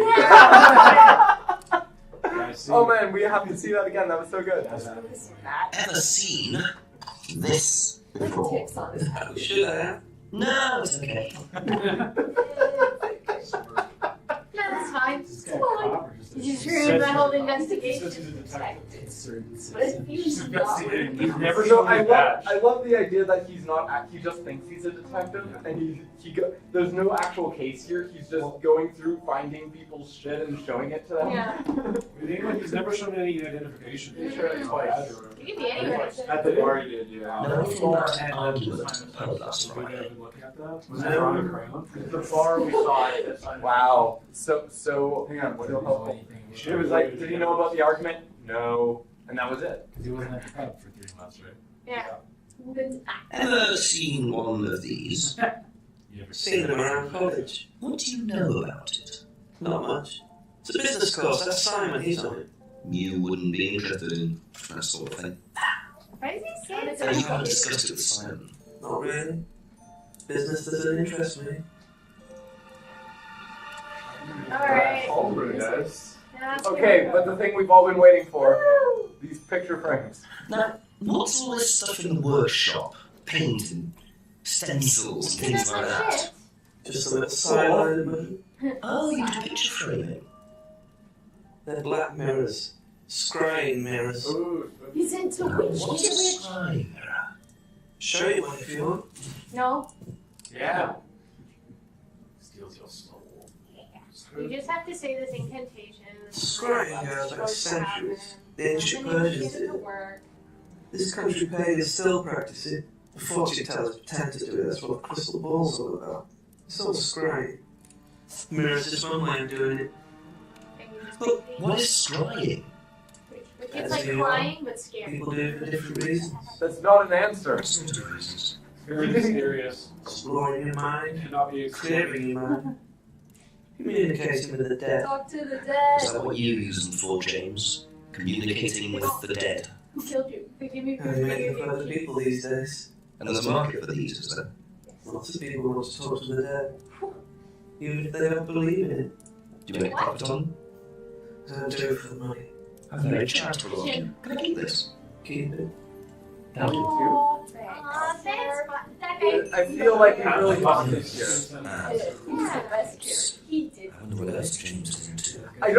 Oh man, we have to see that again. That was so good. Ever seen this before? Ticks on his head. Should I have? No, it's okay. No, that's fine. This It's guy fine. cop or just a- You just ruined my whole Says investigation. he's a detective. But if he's not, He's never So shown I his love, badge. I love the idea that he's not. He just thinks he's a detective, and there's no actual case here. He's just going through finding people's shit and showing it to them. Yeah. With England, he's never shown any identification. He's shown it twice. it could be anywhere. At the bar he did, yeah. No, in that argument held last Did we Friday. ever look at that? Was No. that on the ground? The bar we saw it at time. Wow. So hang on. What Did he know helpful? anything? It was like, did he know about the argument? No. And that was it. Because he wasn't at the pub for 3 months, right? Yeah. Ever seen one of these? You ever Seen them around college. What do you know about it? Not much. It's a business course. That's Simon. He's on it. You wouldn't be interested in that sort of thing. Why does he say And you haven't discussed it with Simon. Not really. Business doesn't interest me. Alright. Homebrew does. Okay, but the thing we've all been waiting for, these picture frames. Now, what's all this stuff in the workshop? Paint and stencils and things like that? Just a little sideline movie. Oh, you do picture framing. They're black mirrors. Scrying mirrors. Ooh. He's into witch. What's a He's a witch. scrying mirror? Show you one if you want. No. Yeah. Steals your soul. You just have to say this incantation. Scrying goes back centuries. The ancient Persians did it. This country pagans still practice it. The fortune tellers pretend to do it. That's what the crystal ball's all about. It's all scrying. Mirrors is one way of doing it. But what is scrying? It's like crying but scary. People do it for different reasons. That's not an answer. What sort of reasons? Very mysterious. Exploring your mind. Cannot be Clearing your mind. Communicating with the dead. Talk to the Is dead. that what you use them for, James? Communicating with the dead? Who killed you? Forgive me. How do you make them for other people these days? And there's a market for these, is there? Lots of people want to talk to the dead. Even if they don't believe in it. Do you make profit on them? I don't do it for the money. I'm very charitable of you. Can I keep this? Keep it. Thank you. Aw, thanks. That guy. I feel like we really got this here. He's the best character. He did. I wonder what else James is into. I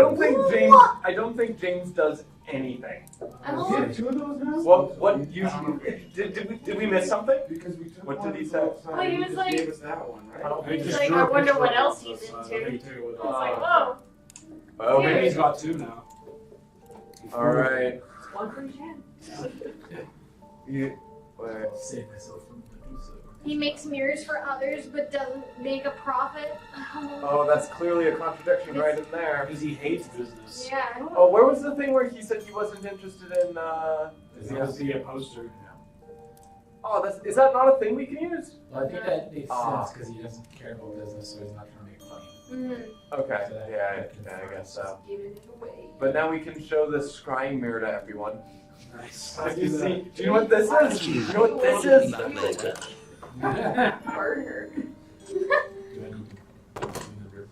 don't think James does anything. I'm Yeah, almost. 2 of those now? What you did we miss something? Because we took What one did he the say? last time, Well, he was just like- gave us that one, right? He He's just like, drew I a wonder picture what of else this, he's I into. think, I too, was with- like, whoa. Oh, Maybe he's got 2 now. all right. One for Jen. Wait. Save myself from Medusa. He makes mirrors for others but doesn't make a profit. Oh, that's clearly a contradiction right in there. Because he hates business. Yeah. Oh, where was the thing where he said he wasn't interested in? Does he have to be a poster? Oh, is that not a thing we can use? Well, I think that makes Ah. sense because he doesn't care about business, so he's not trying to make money. Mm-hmm. Okay, yeah, I guess so. Giving it away. But now we can show this scrying mirror to everyone. Nice. Do you see? Do you know what this is? Do you know what this is? That later. Burger. Do I need to in the river?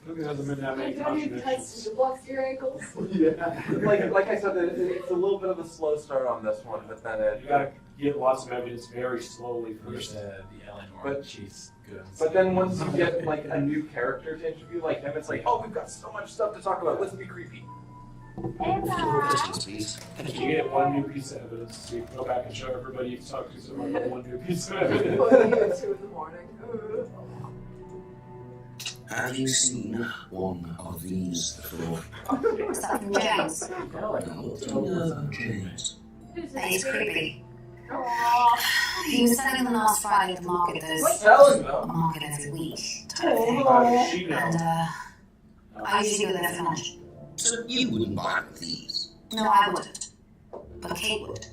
Look at the midnight Like, making how many cuts contributions. to blocks your ankles? Yeah. Like I said, it's a little bit of a slow start on this one, but then it. You gotta get lots of evidence very slowly Wish first. the Eleanor, But- she's good. But then once you get like a new character to interview like him, it's like, oh, we've got so much stuff to talk about. Let's be creepy. Questions, please. Thank You you. get one new piece of evidence, so you can go back and show everybody you've talked to someone about one new piece of Put evidence. you at 2 in the morning. Have you seen one of these before? What's that from James? No, what do you know about James? Who's He's this? creepy. Aww. He was selling them last Friday at the market. There's Selling a them? market every week type of thing. How does she know? And I usually go there for lunch. So you wouldn't buy one of these? No, I wouldn't. But Kate would.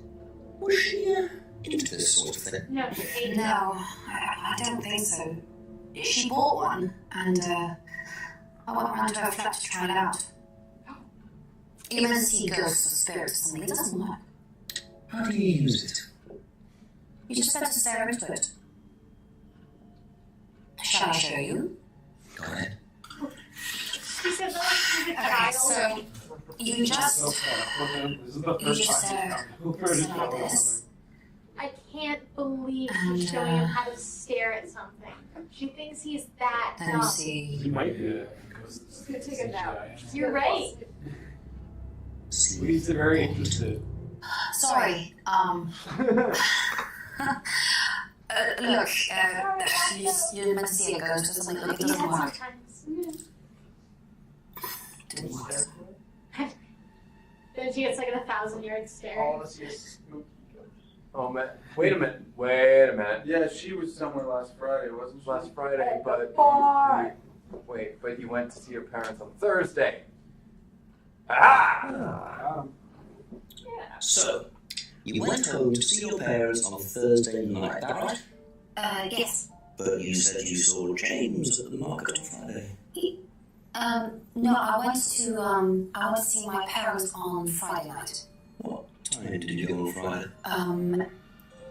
Was she into this sort of thing? No, she ate it. No, I don't think so. She bought one, and I went round to her flat to try it out. Even to see ghosts or spirits or something, it doesn't work. How do you use it? You just better stare into it. Shall I show you? Go ahead. She said that she's a Okay, child. so you just This is the you first just time sit I've heard it like come this, I can't believe she's showing him how to stare at something. She thinks he's that Let me dumb. see. He might be. She's gonna take a nap. You're right. He's very interested. Sorry. Look, you're meant to see a ghost or something, but it Yeah, doesn't work. sometimes. Didn't work. Then she gets like a 1,000-yard stare. Oh man, wait a minute. Yeah, she was somewhere last Friday, wasn't she? Last Friday, but Bye. wait, but you went to see your parents on Thursday. Ah! So, you went home to see your parents on Thursday night, that right? Yes. But you said you saw James at the market on Friday. No, I went to see my parents on Friday night. What time did you go on Friday?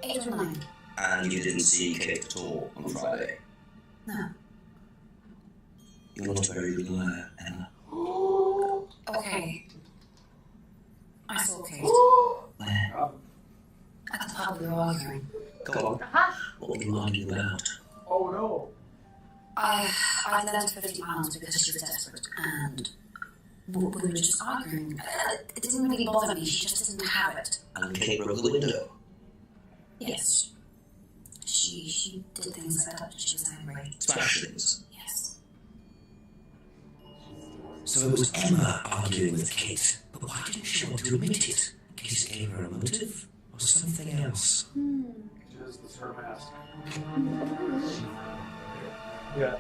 8 or 9. And you didn't see Kate at all on Friday? No. You're not a very good liar, Emma. Okay. I saw Kate. Where? At the pub we were arguing. Go on. What were you arguing about? Oh no. I lent £50 because she was desperate, and we were just arguing. It didn't really bother me, she just didn't have it. And Kate broke the window. Yes. She did things like that, she was angry. Smash things. Yes. So it was Emma arguing with Kate, but why didn't she want to admit it? Kate gave her a motive? Or something else? Just her mask. Yeah.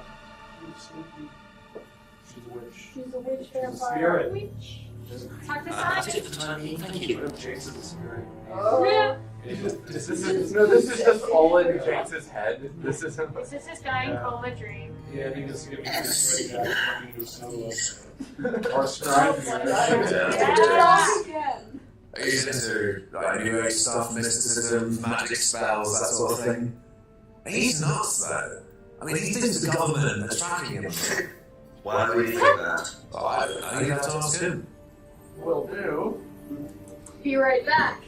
She's a witch. She's a witch She's a vampire. spirit. Witch. Talk to That's Sonic. it for the time being, thank you. What if Jace is a spirit? Oh. This is just all in Jinx's head. This isn't. This is his dying coma dream. Yeah, I think this is gonna be a straight jacket turning into a snow or stride. Yes. Again. Are you into like new age stuff, mysticism, magic spells, that sort of thing? He's nuts though. I mean, he thinks the government are tracking him. Why do you think that? Well, I don't know, you have to ask him. Will do. Be right back.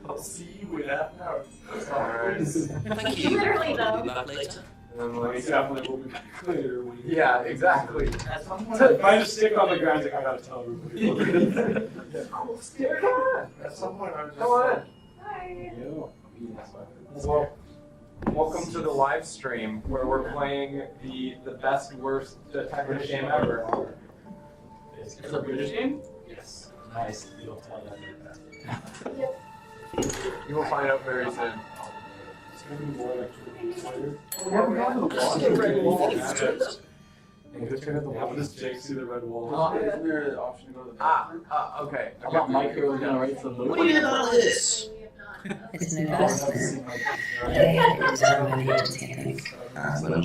I'll see you in half an hour. Thank you. Literally, though. I'll be back later. We definitely will be back later. Yeah, exactly. At some point, if I just stick on the ground, like, I gotta tell everybody. At some point, I was just Come on like, Hi. yo. Well, welcome to the live stream where we're playing the best worst detective game ever. It's a British game? Yes. Nice. You'll tell them that. You will find out very soon. It's gonna be more like we haven't gotten the red wall. How does Jake see the red wall? Isn't there an option to go to the bathroom? Okay. How about Micro is gonna write some What do you think about this? It's an investment. It's around agency, I think. Last year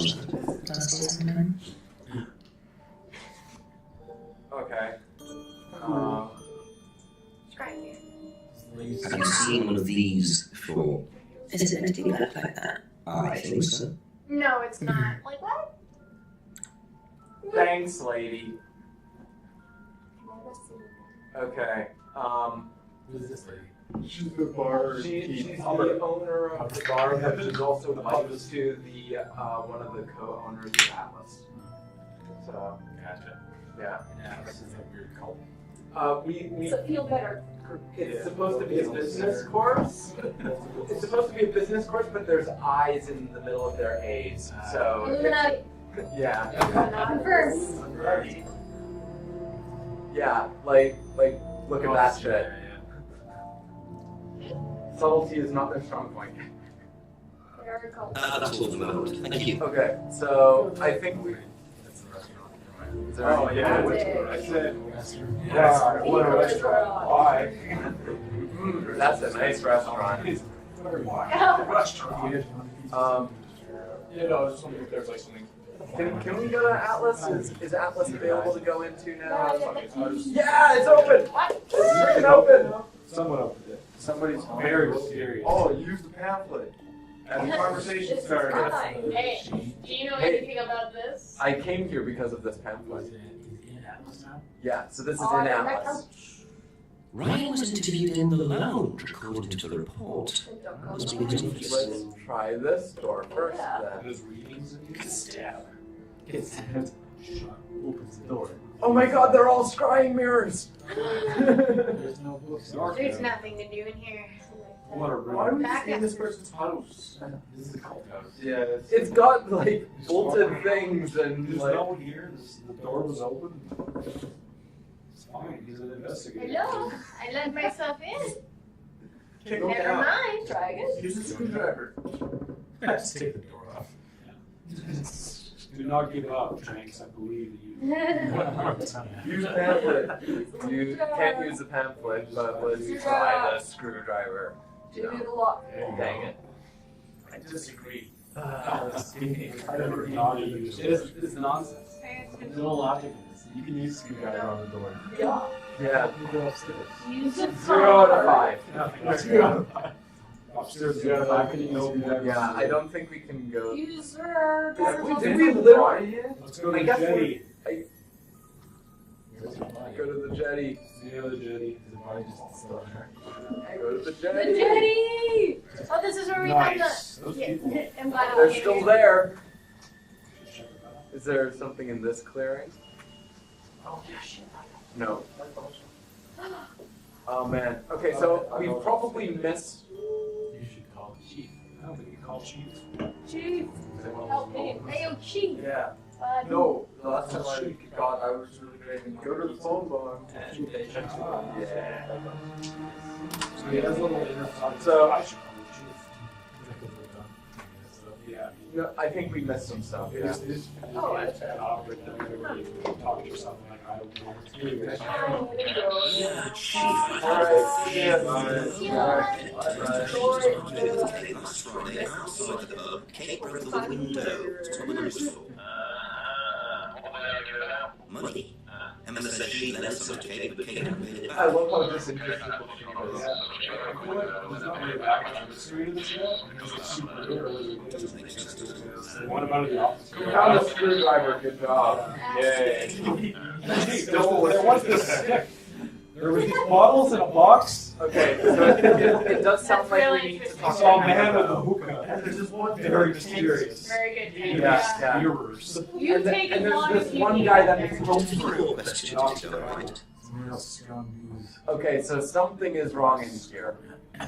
sometime. Okay. Have you seen one of these before? Is it meant to be left like that? I think so. No, it's not. Like what? Thanks, lady. Okay. Who is this lady? She's the bar. She's the owner of the bar, but she's also wife to the one of the co-owners of Atlas. So Gotcha. yeah. Yeah, this is a weird cult. We Does it feel better? it's supposed to be a business course. It's supposed to be a business course, but there's I's in the middle of their A's. So Illuminati. yeah. Confirm. Yeah, like look at that shit. Subtlety is not their strong point. Very cool. That's all for the moment. Thank you. Okay, so I think we. Oh yeah, I said. Yeah, what a restaurant. Why? That's a nice restaurant. Restaurant. You know, I was just wondering if there's like something. Can we go to Atlas? Is Atlas available to go into now? Yeah, it's open! It's freaking open! Someone opened it. Somebody's very mysterious. Oh, use the pamphlet. And the conversation started. Hey, do you know anything about this? I came here because of this pamphlet. In Atlas now? Yeah, so this is in Atlas. Ryan was interviewed in the lounge, according to the report. Must be his office. Let's try this door first then. Those readings and you can stab. Get stabbed. Shut. Opens the door. Oh my god, they're all scrying mirrors! There's no books. There's nothing to do in here. What a Why would room. you Back in up. this person's house? This is a cult house. Yeah, It's got like bolted things and There's like. no one here. The door was open. It's fine. He's an investigator. Hello? I let myself in. Kick Never it out. mind. Try again. Use a screwdriver. Just take the door off. Do not give up, Jenks. I believe in you. Use pamphlet. You can't use the pamphlet, but let's try the screwdriver. Jimmy the lock. Dang it. I disagree. I never thought of you. It's nonsense. There's no logic in this. You can use a screwdriver on the door. Yeah. Yeah. You go upstairs. Use a 0 out of 5. Upstairs, 0 out of 5. Yeah, I don't think we can go. Use her. Did we literally? Let's go to I the guess jetty. Go to the jetty. Yeah, the jetty. His body just still there. Go to the The jetty. jetty! Oh, this is where we Nice. found Those the. people. Yeah, I'm glad I They're came still here. there. Is there something in this clearing? No. Oh man. Okay, so we've probably missed. You should call the chief. I don't think you call chief. Chief, help me. Hey, yo, Chief. Yeah. Bud. No, the last time I got, I was really great. Go to the phone bar. And they checked it out. Yeah. So he has a little inner thought. So- I should call the chief. So, yeah. No, I think we missed some stuff. It Yeah. is, it is an awkward thing whenever you talk to yourself like, I don't know. It's really good. Yeah, chief. Alright, yeah. Last Friday, outside the pub, Kate broke the window. What were the numbers for? Money. Emma said she lent some to Kate, but Kate hadn't paid it I back. love how disinterested she was. I feel like there's not really background history to this yet. It's just super good, or was it good? Doesn't make sense to me. What about the office? You found a screwdriver, good job. Yay. There was this stick. There were these bottles in a box. Okay, so it does sound That's like really we need to interesting. I talk saw a about man with a hookah. And there's just one Very mysterious. Very good. Chief. Yeah, yeah. Mirrors. You And take and as there's long this as you one need guy that there. makes it through. Your best to take that right. Some real strong news. Okay, so something is wrong in here. So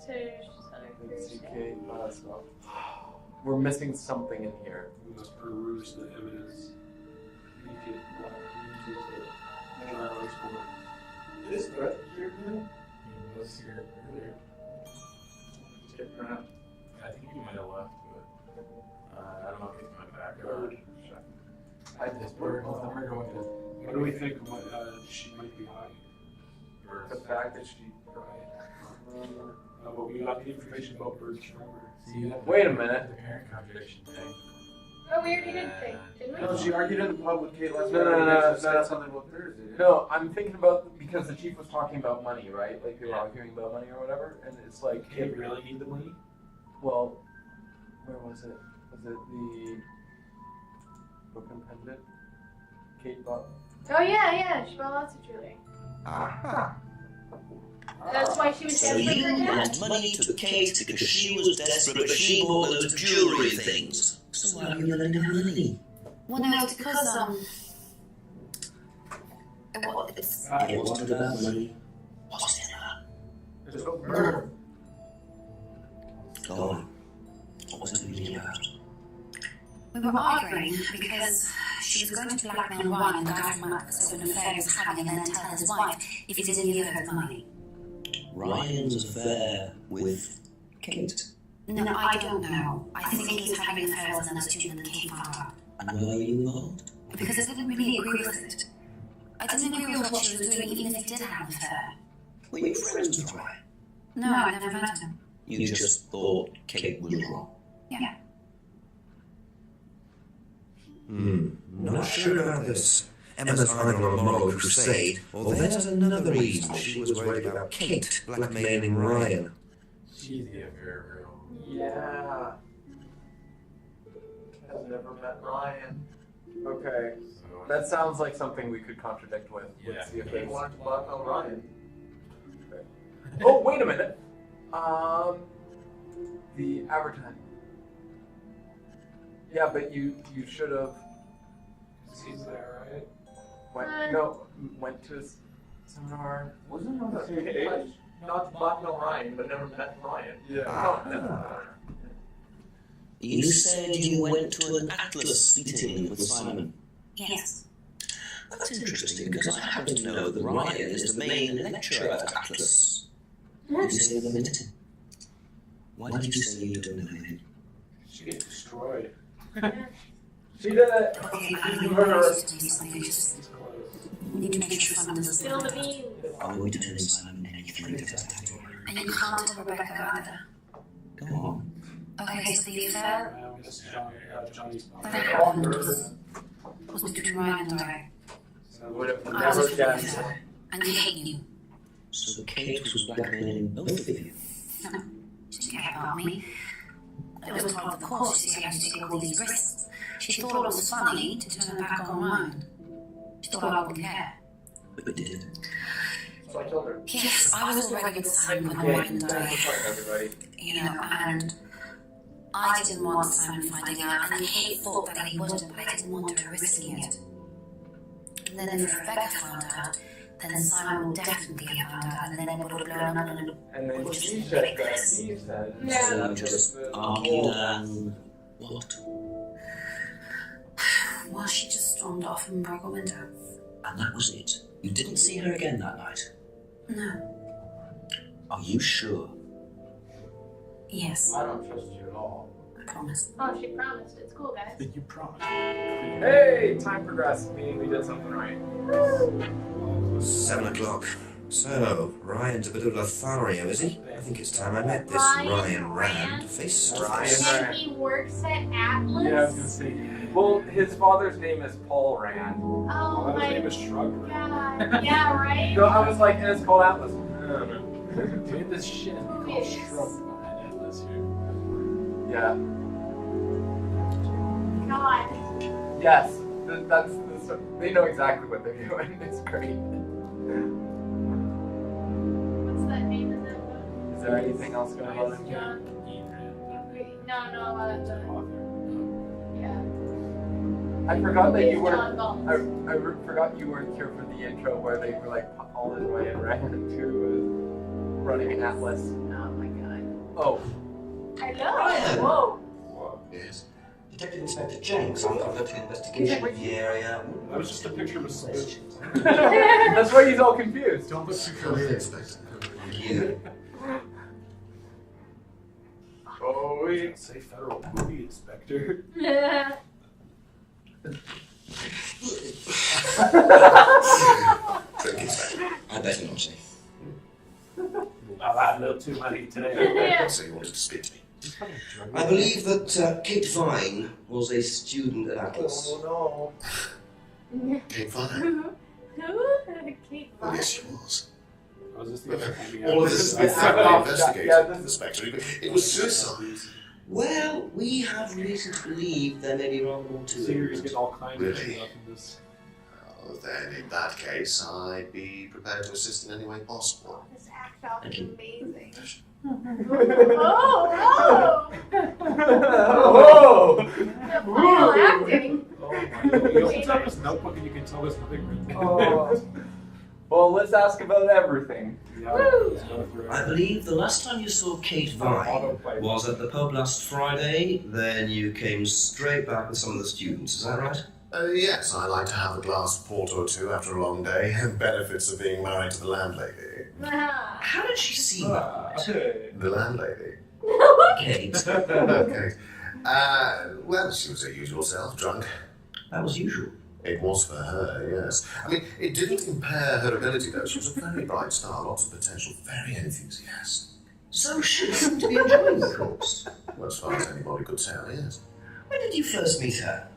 there's just other Let's see, things. Kate, so we're missing something in here. We must peruse the evidence. This threat here, man? He was here earlier. Get around. I think he might have left, but I don't know if he's my backyard. I just We're going to. What do we think she might be hiding? Or the fact that she. but we got the information about birds from her. See, Wait a minute. The parent contradiction thing. Oh, we already did think, didn't we? No, she argued in the pub with Kate last No, night. no, and no, then no, she said no. something about Thursday. No, I'm thinking about because the chief was talking about money, right? Like people were arguing about money or whatever, and it's like, Kate really need the money? well, where was it? Was it the Brooklyn Pendant? Kate bought. Oh yeah, she bought lots of jewelry. Aha. That's why she was So desperate you for dad. lent money to Kate because she was desperate, but she bought loads of jewellery things. So why are you lending her money? Well, no, it's because, well, it's, It wasn't about money. What's in her? There's no murder. Go on. What was it really about? we were arguing because she was going to blackmail Ryan, the guy from an affair he was having, and then tell his wife if he didn't give her the money. Ryan's affair with Kate. No, I don't know. I think he's having an affair with another student and Kate found out. And were you involved? Because I didn't really agree with it. I didn't agree with what she was doing, even if he did have an affair. Were you friends with Ryan? No, I never met him. You just thought Kate was wrong. Yeah. Not sure about this. Emma's either on a moral crusade, or there's another reason she was worried about Kate blackmailing Ryan. She's the affair girl. Yeah. Has never met Ryan. Okay. That sounds like something we could contradict with. Yeah. Let's see if He there's... wanted to block Orion. Oh, wait a minute. The Abertine. Yeah, but you should have He's there, right? went to his seminar. Wasn't on the page? Not to block Orion, but never met Orion. Yeah. You said you went to an Atlas meeting with Simon. Yes. That's interesting because I happen to know that Ryan is the main lecturer at Atlas. You say the minute. Why did you say you don't know him? She gets destroyed. She did it. We need to make sure Simon doesn't Spill the beans. Are we to tell Simon anything about that? And you can't tell Rebecca either. Go on. Okay, so the affair Miss Johnny's that happened was between Ryan and I. Would have I never was guessed. and he hated you. So Kate was blackmailing both of you. No, she didn't care about me. It was part of the course to see how to take all these risks. She thought it was funny to turn her back on Ryan. She thought I wouldn't care. But you did. So I told her. Yes, I was already with Simon when Ryan died. Everybody. You know, and I didn't want Simon finding out, and Kate thought that he wouldn't, but I didn't want her risking it. And then if Rebecca found out, then Simon would definitely have found out, and then it would have blown up And then which she is said big that. risk. He said. Yeah. So you just argued and what? Well, she just stormed off and broke a window. And that was it. You didn't see her again that night. No. Are you sure? Yes, I don't trust you at all. I promise. Oh, she promised. It's cool, guys. You promised. Hey, time progressed. Meaning we did something right. 7 o'clock. So, Ryan's a bit of Lothario, is he? I think it's time I met this Ryan Rand face to face. Ryan. And he works at Atlas? Yeah, I was gonna say. Well, his father's name is Paul Rand. Oh His my name is Shrug. god. Yeah, right? So I was like, and it's called Atlas. Dude, this shit is called Yes. Shrug behind Atlas here. Yeah. God. Yes. That's they know exactly what they're doing. It's great. What's that name in that book? Is there anything else going on in here? John. Ian No, Author. yeah. I forgot that you It's were. John Galt. I forgot you weren't here for the intro where they were like all in way and ran to running an Atlas. Oh my god. Oh. Hello. Whoa. Yes. Detective Inspector Jenks, I'm conducting an investigation in the area. That was just a picture of a solution. That's why he's all confused. Don't look too confused. Thank you. Oh, we. Say federal movie inspector. I better not say. I've had a little too many today. Yeah. So you wanted to speak to me. I believe that Kate Vine was a student at Atlas. Oh Kate Vine? Who? Kate Oh, Vine. yes, she was. Was this the other thing? All of this has been thoroughly investigated, Inspector. It was suicide. Well, we have reason to believe there may be rather more to Series it. get all kinds Really? of stuff in this. Well, then, in that case, I'd be prepared to assist in any way possible. This act out Thank is you. amazing. Oh! The final acting. Oh my god. You open up this notebook and you can tell there's nothing written. Oh. Well, let's ask about everything. Yeah, let's go through it. I believe the last time you saw Kate Vine was at the pub last Friday, then you came straight back with some of the students, is that right? Yes, I like to have a glass of port or two after a long day. Benefits of being married to the landlady. How did she see that? The landlady? Kate. Okay. Well, she was her usual self, drunk. That was usual. It was for her, yes. I mean, it didn't impair her ability, though. She was a very bright star, lots of potential, very enthusiastic. So she seemed to be enjoying the course. Well, as far as anybody could tell, yes. When did you first meet her?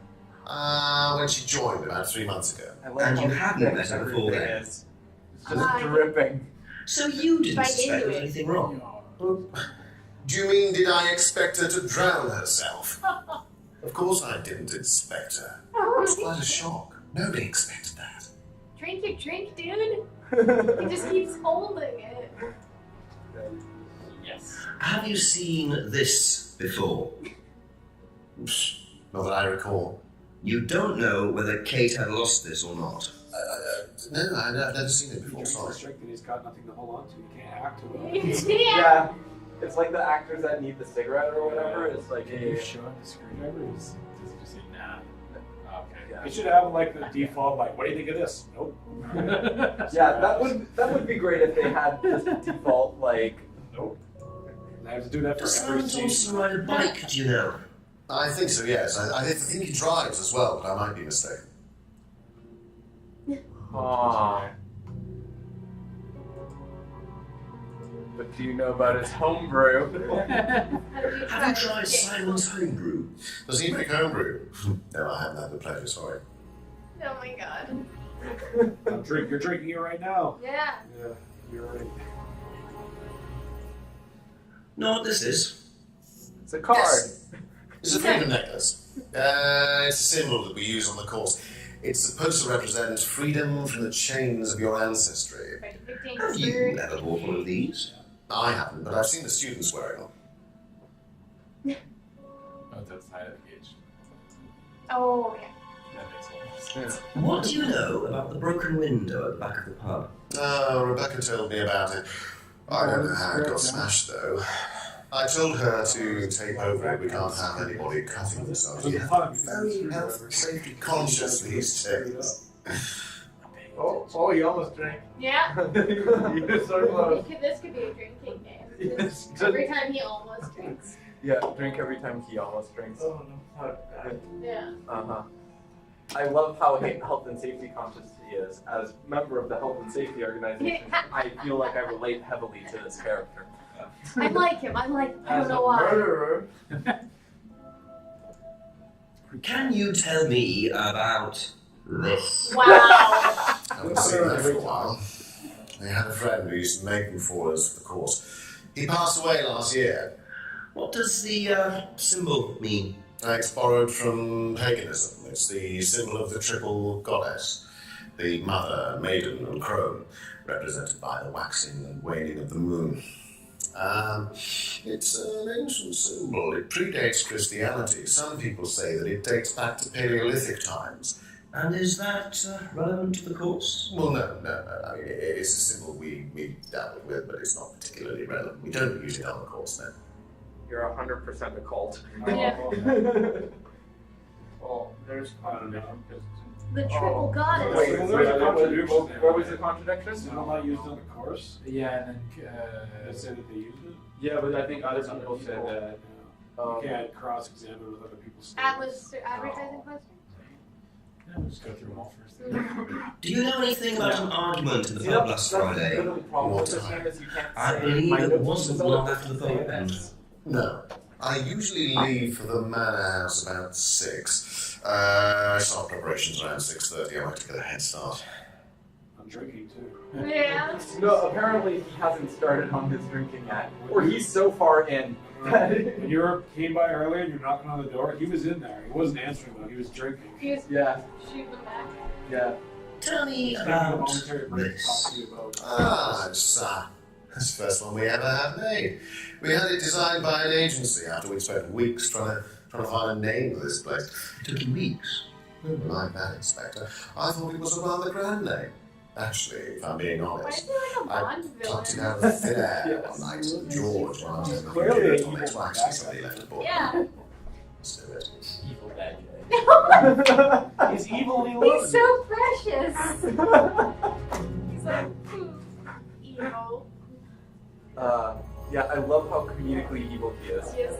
When she joined about 3 months ago. And you hadn't met her before then? It's just dripping. So you didn't Right suspect into there was it. anything wrong? Do you mean, did I expect her to drown herself? Of course I didn't, Inspector. It was quite a shock. Nobody expected that. Drink your drink, dude. He just keeps holding it. Yes. Have you seen this before? Not that I recall. You don't know whether Kate had lost this or not. No, I've never seen it before, He's so sorry. strict that he's got nothing to hold on to. He can't act to it. Yeah. It's like the actors that need the cigarette or whatever. It's like, Can hey, you show him the screwdriver? Does he just say nah? Okay. Yeah. He should have like the default, like, what do you think of this? Nope. yeah, that would be great if they had this default like. Nope. I have to do that for Does every Simon scene. Thompson ride a bike, do you know? I think so, yes. I think he drives as well, but I might be mistaken. Aww. But do you know about his homebrew? Have you tried Simon's homebrew? Does he make homebrew? No, I haven't had the pleasure, sorry. Oh my god. You're drinking it right now. Yeah. Yeah, you're right. Know what this is? It's a card. Yes. It's a freedom necklace. It's a symbol that we use on the course. It's supposed to represent freedom from the chains of your ancestry. Have you ever bought one of these? I haven't, but I've seen the students wearing them. Oh, that's the side of the gauge. Oh, yeah. That makes a lot of sense. What do you know about the broken window at the back of the pub? Rebecca told me about it. I don't know how it got smashed, though. I told her to tape over it. We can't have anybody cutting themselves. You have to be very health and safety conscious these days. Oh, you almost drank. Yeah. You're so close. This could be a drinking game. Yes. Every time he almost drinks. Yeah, drink every time he almost drinks. Oh no, not bad. Yeah. Uh-huh. I love how health and safety conscious he is. As member of the health and safety organization, I feel like I relate heavily to this character. I like him. I don't As know a why. murderer. Can you tell me about this? Wow. I haven't seen that for a while. They had a friend who used to make them for us for the course. He passed away last year. What does the symbol mean? It's borrowed from paganism. It's the symbol of the triple goddess, the mother, maiden, and crone, represented by the waxing and waning of the moon. It's an ancient symbol. It predates Christianity. Some people say that it dates back to Paleolithic times. And is that relevant to the course? Well, no. I mean, it's a symbol we dabbled with, but it's not particularly relevant. We don't use it on the course now. You're 100% a cult. Yeah. Well, there's I don't know. The triple goddess. Wait, Well, there's a contradiction there. where was the contradiction? Is it not used on the course? Yeah, and then they said that they used it. Yeah, but I think other people said that. You can't cross-examine with other people's Atlas advertising poster? Let's go through them all first. Do you know anything about an argument in the pub last Friday? The problem with this game is you can't I say believe my it notes wasn't don't long have after to the say vote that. ended. No. I usually leave for the manor house about 6. I start preparations around 6:30. I like to get a head start. I'm drinking too. Yeah. No, apparently he hasn't started on his drinking yet. Or he's so far in. When you came by earlier and you're knocking on the door, he was in there. He wasn't answering though. He was drinking. He was Yeah, shooting them back. yeah. Tell me Just taking a about momentary break to talk this. to you about. It's the first one we ever had made. We had it designed by an agency after we'd spent weeks trying to find a name for this place. It took you weeks. Like that, Inspector. I thought it was a rather grand name. Actually, if I'm being Why honest. is he like a I Bond plucked it villain? out of thin air one night. George, when I was in the Clearly computer, an told me evil to wax bad somebody left a book. Yeah. Let's do it. Evil bad guy. He's evil and he He's loves it. so precious. He's like, evil. Yeah, I love how comedically evil he is. Yes.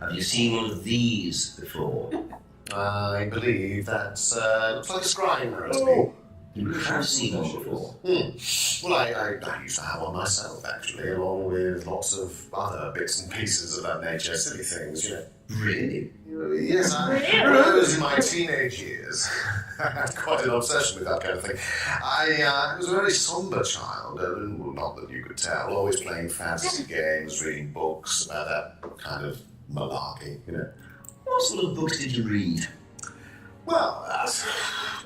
Have you seen one of these before? I believe that's looks like a scrying recipe. You have seen one before. Well, I used to have one myself, actually, along with lots of other bits and pieces of that nature, silly things, you know. Really? Yes, I rose in my teenage years. I had quite an obsession with that kind of thing. I was a very somber child, well, not that you could tell, always playing fantasy games, reading books about that kind of malarkey, you know. What What sort of books did you read? Well,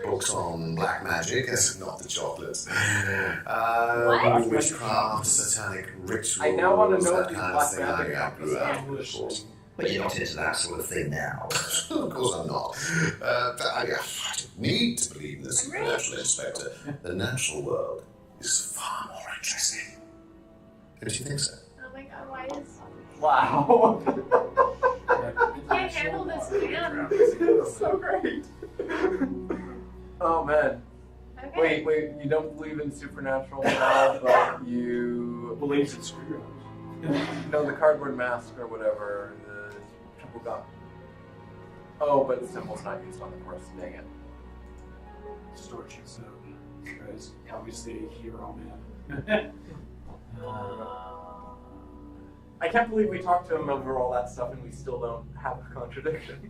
books on black magic, not the chocolates. What? Witchcraft, satanic rituals, I now want to know that what kind these of thing. I grew up with, of course. But you're not into that sort of thing now. Of course I'm not. I don't need to believe in the supernatural, Inspector. The natural world is far more interesting. Don't you think so? Oh my god, why is... Wow. I can't handle this again. It's so great. Oh man. Okay. Wait, you don't believe in supernatural now, but you Believes in screwdrivers. know the cardboard mask or whatever, the triple gun. Oh, but the symbol's not used on the course, dang it. Storage is guys, obviously a hero man. I can't believe we talked to him over all that stuff and we still don't have a contradiction.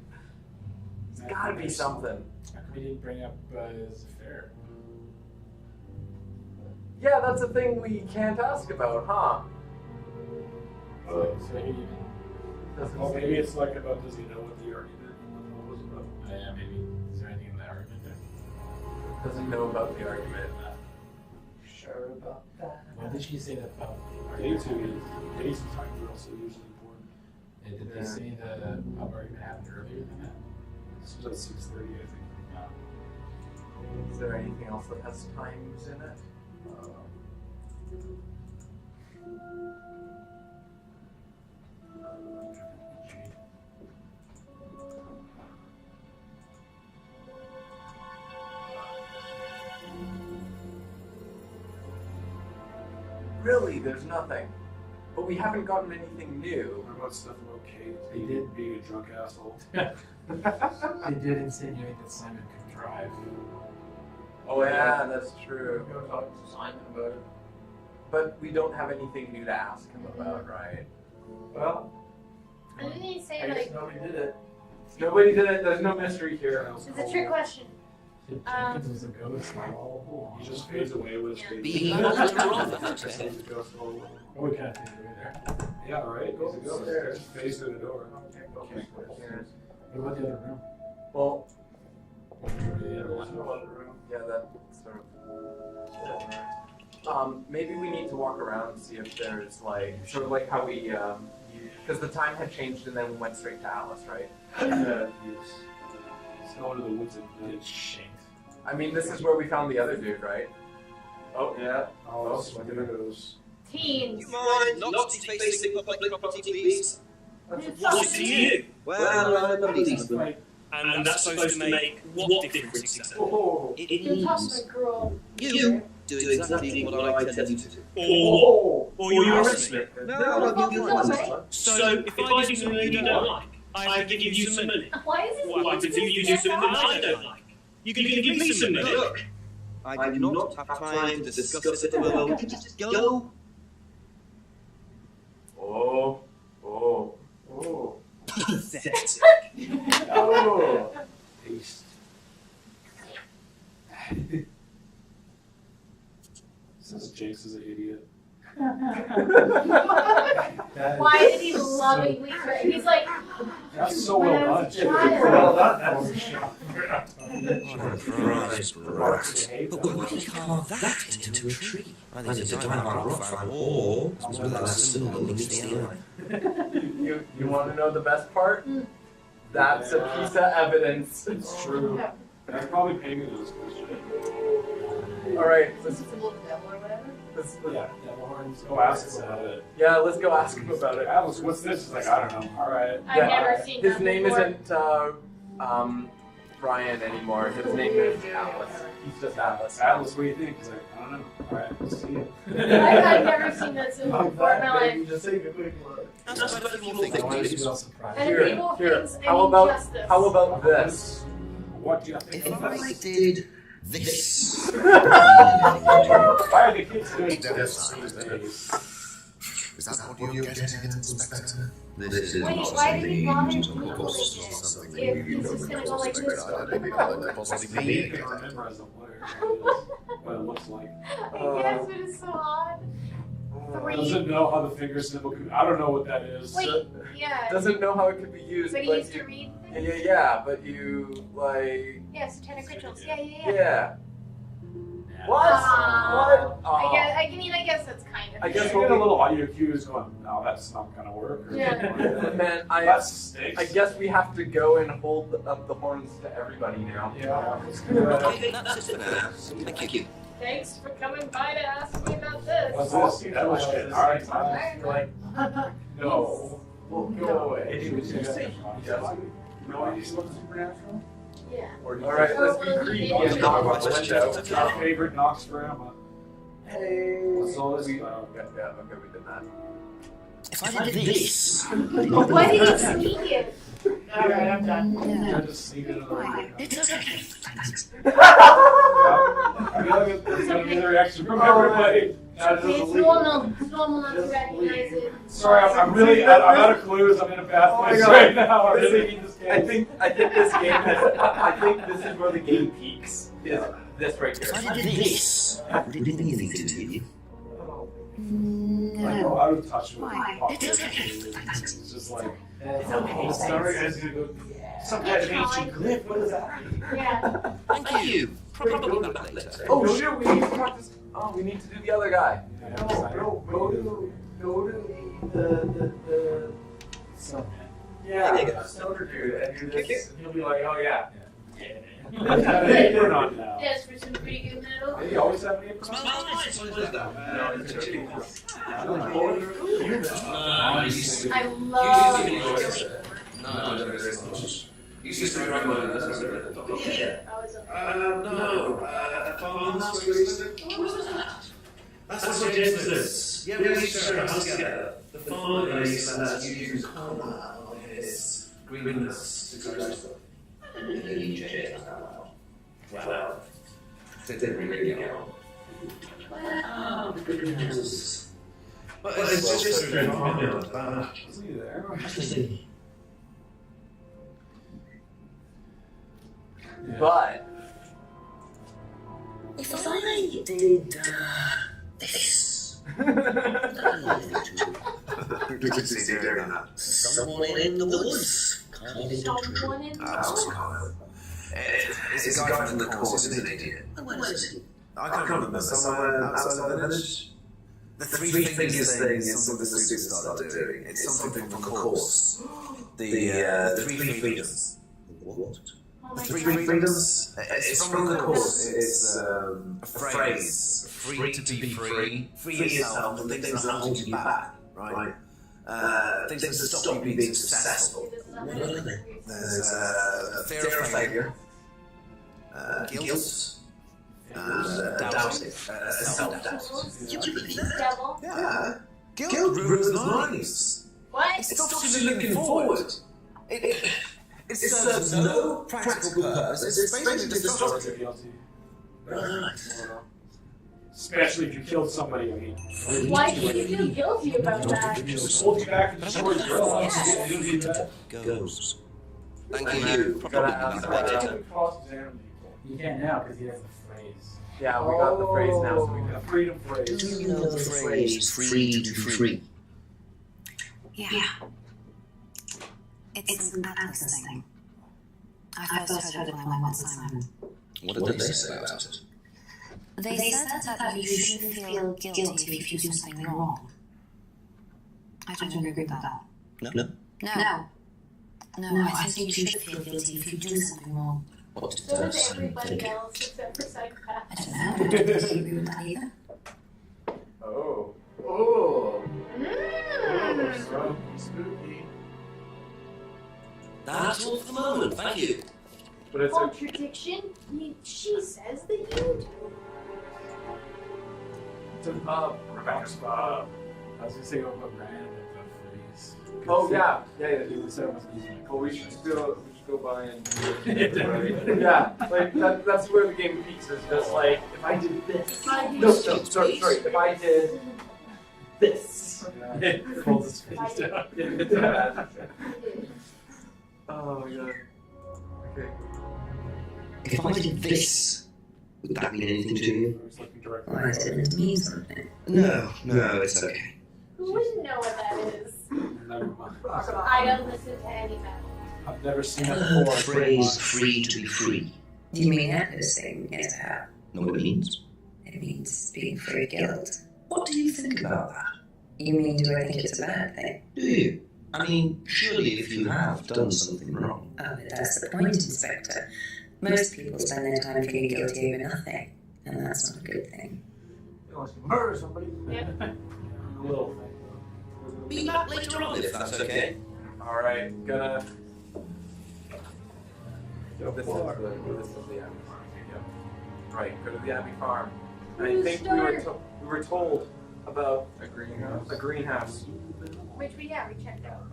There's gotta be something. How come he didn't bring up his affair? Yeah, that's a thing we can't ask about, huh? So he even... Well, maybe it's like about does he know what the argument was about? Yeah, maybe. Is there anything in the argument there? Does he know about the argument? Sure about that. What did she say that about the Day argument? 2 days of time are also usually important. Did they say the pub argument happened earlier than that? This was at 6:30, I think. Is there anything else that has times in it? Really, there's nothing. But we haven't gotten anything new. What about stuff about Kate? They did. Being a drunk asshole. They did insinuate that Simon could drive. Oh yeah, that's true. Go talk to Simon about it. But we don't have anything new to ask him about, right? Well, And didn't he say, I guess like, nobody did it. Nobody did it. There's no mystery here. it's a trick question. Jenkins was a ghost. He just fades away with his Be face. not He's a ghost all over. Oh, we kind of faded away there. Yeah, right? He's a ghost. Just fades through the door. What about the other room? Well, The other one. yeah, that sort of. Maybe we need to walk around and see if there's like sort of like how we, because the time had changed and then we went straight to Alice, right? Yes. Let's go into the woods and Get shanked. I mean, this is where we found the other dude, right? Oh yeah. Oh, there goes. Teens. mind not defacing public property, please? What's to you? Well, I'm a policeman. And that's supposed to make what difference exactly? Oh. It You're means tough, girl. you do exactly what I tell you to do. Or you arrest me. No, I'll give you one. So if I do something you don't like, I give you some money. Why is this? What happens if you do something I don't like? You can give me some money. Look, I do not have time to discuss it alone. We can just go. Oh. Oh. Oh. Pathetic. Oh. Paste. Says Jace is an idiot. Why did he lovingly try? He's like, That's so well done. Well done. But we can carve that into a tree. Either it's a diamond rock fan or that symbol meets the eye. You want to know the best part? That's a piece of evidence. It's true. That's probably paying me this question. All right, is this a little devil or whatever? Yeah, devil horns. Go ask him about it. Yeah, let's go ask him about it. Alice, what's this? He's like, I don't know. All right. I've never seen His that name before. isn't Brian anymore. His name is Alice. He's just Alice. Alice, what do you think? He's like, I don't know. All right, let's see it. I've never seen that symbol before in my life. Just take a quick look. That's what people think, Why is he please. all surprised? And Here, people here. thinks How about this? What do you think? If I did this. Why are the kids doing this? Is that what you're getting at, Inspector? This is Wait, not why did something he you bother use to on Google purpose. this? Something If you he's know just in gonna the go like course this. of I don't know possibly You me. can remember as a player what it looks like. I guess, but it's so odd. Doesn't know how the finger symbol could. I don't know what that is. Wait, yeah. Doesn't know how it could be used. But he used to read things? Yeah, but you, like... Yeah, satanic rituals. Yeah. Yeah. What? What? I guess that's kind of. I guess we'll get a little audio cues going, no, that's not gonna work. Yeah. Man, I guess we have to go and hold up the horns to everybody now. Yeah. Okay, that's it for now. Thank you. Thanks for coming by to ask me about this. What's this? That was shit. Alright, like, no. Well, go away. No, I just look supernatural? Yeah. Alright, let's be greedy and knock on the window. Our favorite Noxgrandma. Hey. What's all this? Okay, we did that. If I did this... Why did he sneak it? Alright, I'm done. I just sneak it in the room. It's okay. I feel like it's gonna be the reaction from everybody. It's normal. It's normal not to recognize it. Sorry, I'm really out of clues. I'm in a bad place right now. I'm really in this game. I think this game has. I think this is where the game peaks. Is this right here? If I did this, would it mean anything to you? Like, oh, I would touch it with Why? It's okay. It's just like, It's okay. sorry, guys, you go. Some kind of ancient glyph. What is that? Yeah. Thank you. Probably back later. Oh shit! We need to practice. Oh, we need to do the other guy. No, go to the stoner dude, and do this, and he'll be like, oh yeah. Apron on now. Yes, for some pretty good metal. Hey, you always have an apron on? I love it. You used to recommend this. That's what James is. Yeah, we used to share a house together. The farmer used to let us use Carlisle, his greenness to grow stuff. Well, they didn't really get on. But it's just a very familiar. Is he there? But If I did this, someone in the woods. Someone in the It's a guy from the course, isn't it, idiot? Where is he? I can't remember. Somewhere outside the village? The three fingers thing is something the students started doing. It's something from the course. The three freedoms. What? The three freedoms? It's from the course. It's a phrase. Free to be free. Free yourself from things that hold you back. Right? Things that stop you being successful. There's fear of failure. Guilt. Doubting. Self-doubt. devil. Yeah. Guilt ruins lives. What? It stops you looking forward. It serves no practical purpose. It's basically destructive. Right. Especially if you killed somebody, I mean. Why do you feel guilty about that? Just hold you back and destroy your life. You need that. Goes. Thank you. you. Probably better. You can't now because he has the phrase. yeah, we got the phrase now, so we The can. freedom phrase. Do you know the phrase free to be free? Yeah. It's an Atlas thing. I first heard it when I went to Simon. What did they say about it? They said that you shouldn't feel guilty if you do something wrong. I don't agree with that. No. No, I think you should feel guilty if you do something wrong. What did So does everybody think? else except for psychopaths. I don't know. I don't agree with that either. Oh. Spooky. That's all for the moment. Thank you. But it's a, Contradiction? She says that you do. It's a Rebecca's Bob. I was gonna say what brand of the phrase. oh yeah. You said I wasn't using Well, we should go by and yeah, like that's where the game peaks. Is just like if I did this. Sorry. If I did this. Pulls his face down. Oh my god. Okay. If I did this, Would that mean anything to you? Why does it mean something? No, it's okay. Who wouldn't know what that is? Never mind. I don't listen to any metal. I've never seen it The before. phrase free to be free. Do you mean Atlas thing? Yes, I have. Know what it means? It means being free of guilt. What do you think about that? You mean, do I think it's a bad thing? Do you? I mean, surely if you have done something wrong. Oh, but that's the point, Inspector. Most people spend their time feeling guilty over nothing, and that's not a good thing. You want to murder somebody? Yeah. A little thing. Be back later on if that's okay. Alright, gonna. This is the Abbey Farm. Yeah. Right, go to the Abbey Farm. I think we were told about a greenhouse. Which we checked out.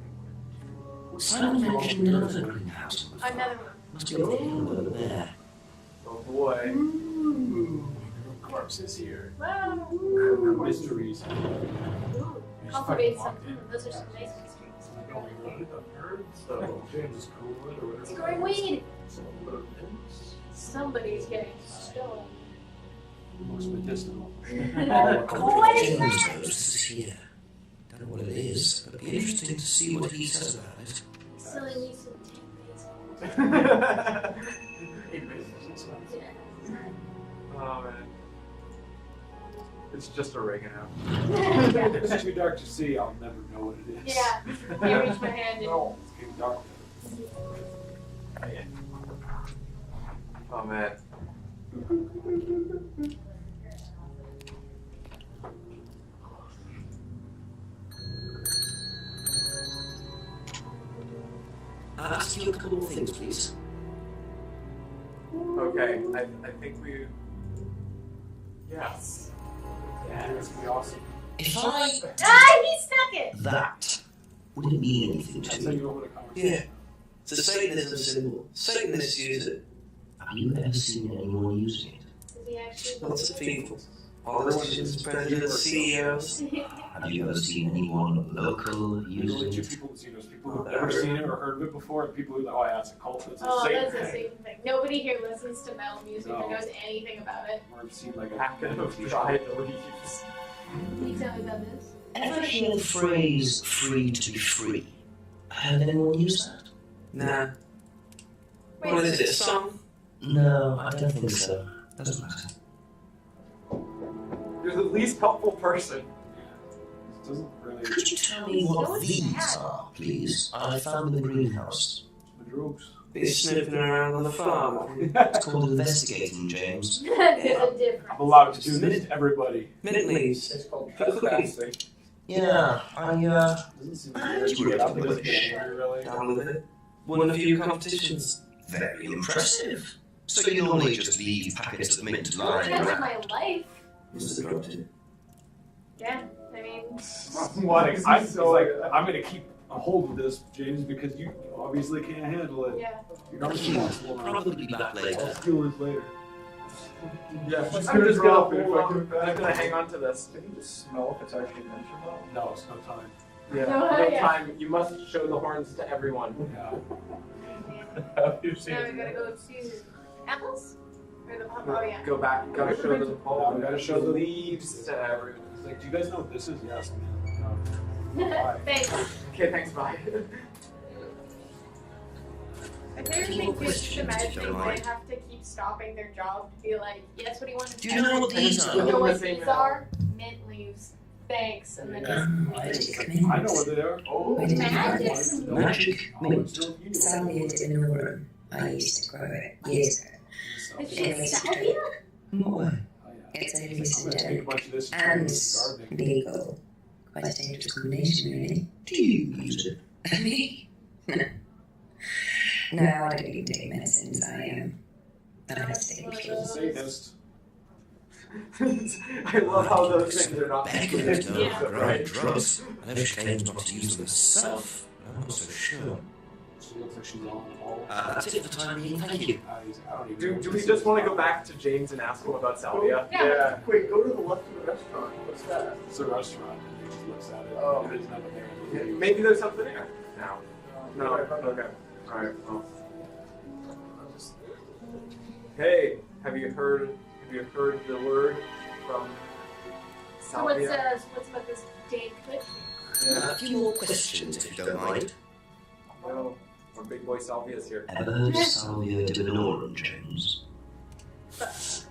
Simon mentioned another greenhouse. Another one. Must be over there. Oh boy. Ooh, corpses here. Wow. Mysteries. Ooh. Cultivate some. Those are some nice mysteries. I don't know. I've heard so. James is cool or whatever. It's growing weed. Somebody's getting stoned. Looks medicinal. What is that? This is here. Don't know what it is, but it'd be interesting to see what he says about it. Silly me some Oh man. It's just oregano. If it's too dark to see, I'll never know what it is. Yeah. You reach my hand and. No, it's getting dark. Oh man. I'll ask you a couple of things, please. Okay, I think we. Yes. Yeah, it's gonna be awesome. If I He stuck it! that, would it mean anything That's to how you? you open a conversation. Yeah. It's a Satanism symbol. Satanists use it. Have you ever seen anyone using it? Does he actually? Lots of people. Politicians, presidents, CEOs. Have you ever seen anyone local There's using only two it? people who've seen it. There's people who've never seen it or heard of it before, and people who know, oh yeah, it's a cult, it's a Oh, Satan that's the thing. same thing. Nobody here listens to metal music or No. knows anything about it. Or have seen like a Packet of dried leaves. Can you tell me about this? Ever hear the phrase free to be free? Heard anyone use that? Nah. Wait, What is it? A song? No, I don't think so. Doesn't matter. You're the least helpful person. It doesn't really. Could you tell me what these are, please? I found them in the greenhouse. The drugs. Be sniffing around on the farm. It's called investigating, James. There's a difference. I'm allowed to do this to everybody. Mint leaves. It's called For cookies. trespassing. Yeah, Doesn't seem I weird. grew Get up up with and it. get angry, really. Down with it. Won a few competitions. Very impressive. So you normally just leave packets of mint lying That's around. my life. Was it dropped in? Yeah, I mean, What? I'm so like, I'm gonna keep a hold of this, James, because you obviously can't handle it. yeah. You're not responsible. Probably be back I'll later. steal this later. Yeah, I'm I'm just drop gonna it if hold I on. do that. I'm gonna hang on to this. Can you just smell if it's actually mentioned? No, it's no time. Yeah. No, No yeah. time. You must show the horns to everyone. Yeah. Have you seen Now it? we gotta go to apples? Or the oh yeah. Go back. Gotta show the Yeah, we gotta show the leaves to everyone. It's like, do you guys know what this is? Yes. No. Thanks. Okay, thanks. Bye. I seriously More think questions, just imagine if you don't they mind. have to keep stopping their job to be like, yes, what do you want to Do you know what these You know are? what these are? Mint leaves. Thanks. And then just Magic I mint. know what they are. Oh, Where did you find Magic. it? Magic mint. Salvia divinorum. I used to grow it years ago. it's salvia? What way? It's I'm only gonna take a synthetic bunch of this and gardening. legal. Quite a dangerous combination, really. Do you use it? Me? No, I don't even take medicines. I stay pure. Satanist. I love how those things are not Beckett don't Yeah. grow drugs. I know she claims not to use them herself. I'm not so sure. She looks like she's on the wall. That's it for the time being. Thank you. I don't even know Do what we this just is. want to go back to James and ask him about Salvia? Yeah. Wait, go to the left of the restaurant. What's that? It's a restaurant, and he just looks at it. Oh. There's nothing Yeah, there. maybe there's something there now. No. Okay. All right. Well. Hey, have you you heard the word from So what's Salvia? what's about this Dane Cook? A few more questions, if you don't mind. Well, our big boy Salvia's here. Ever heard of Salvia divinorum, James?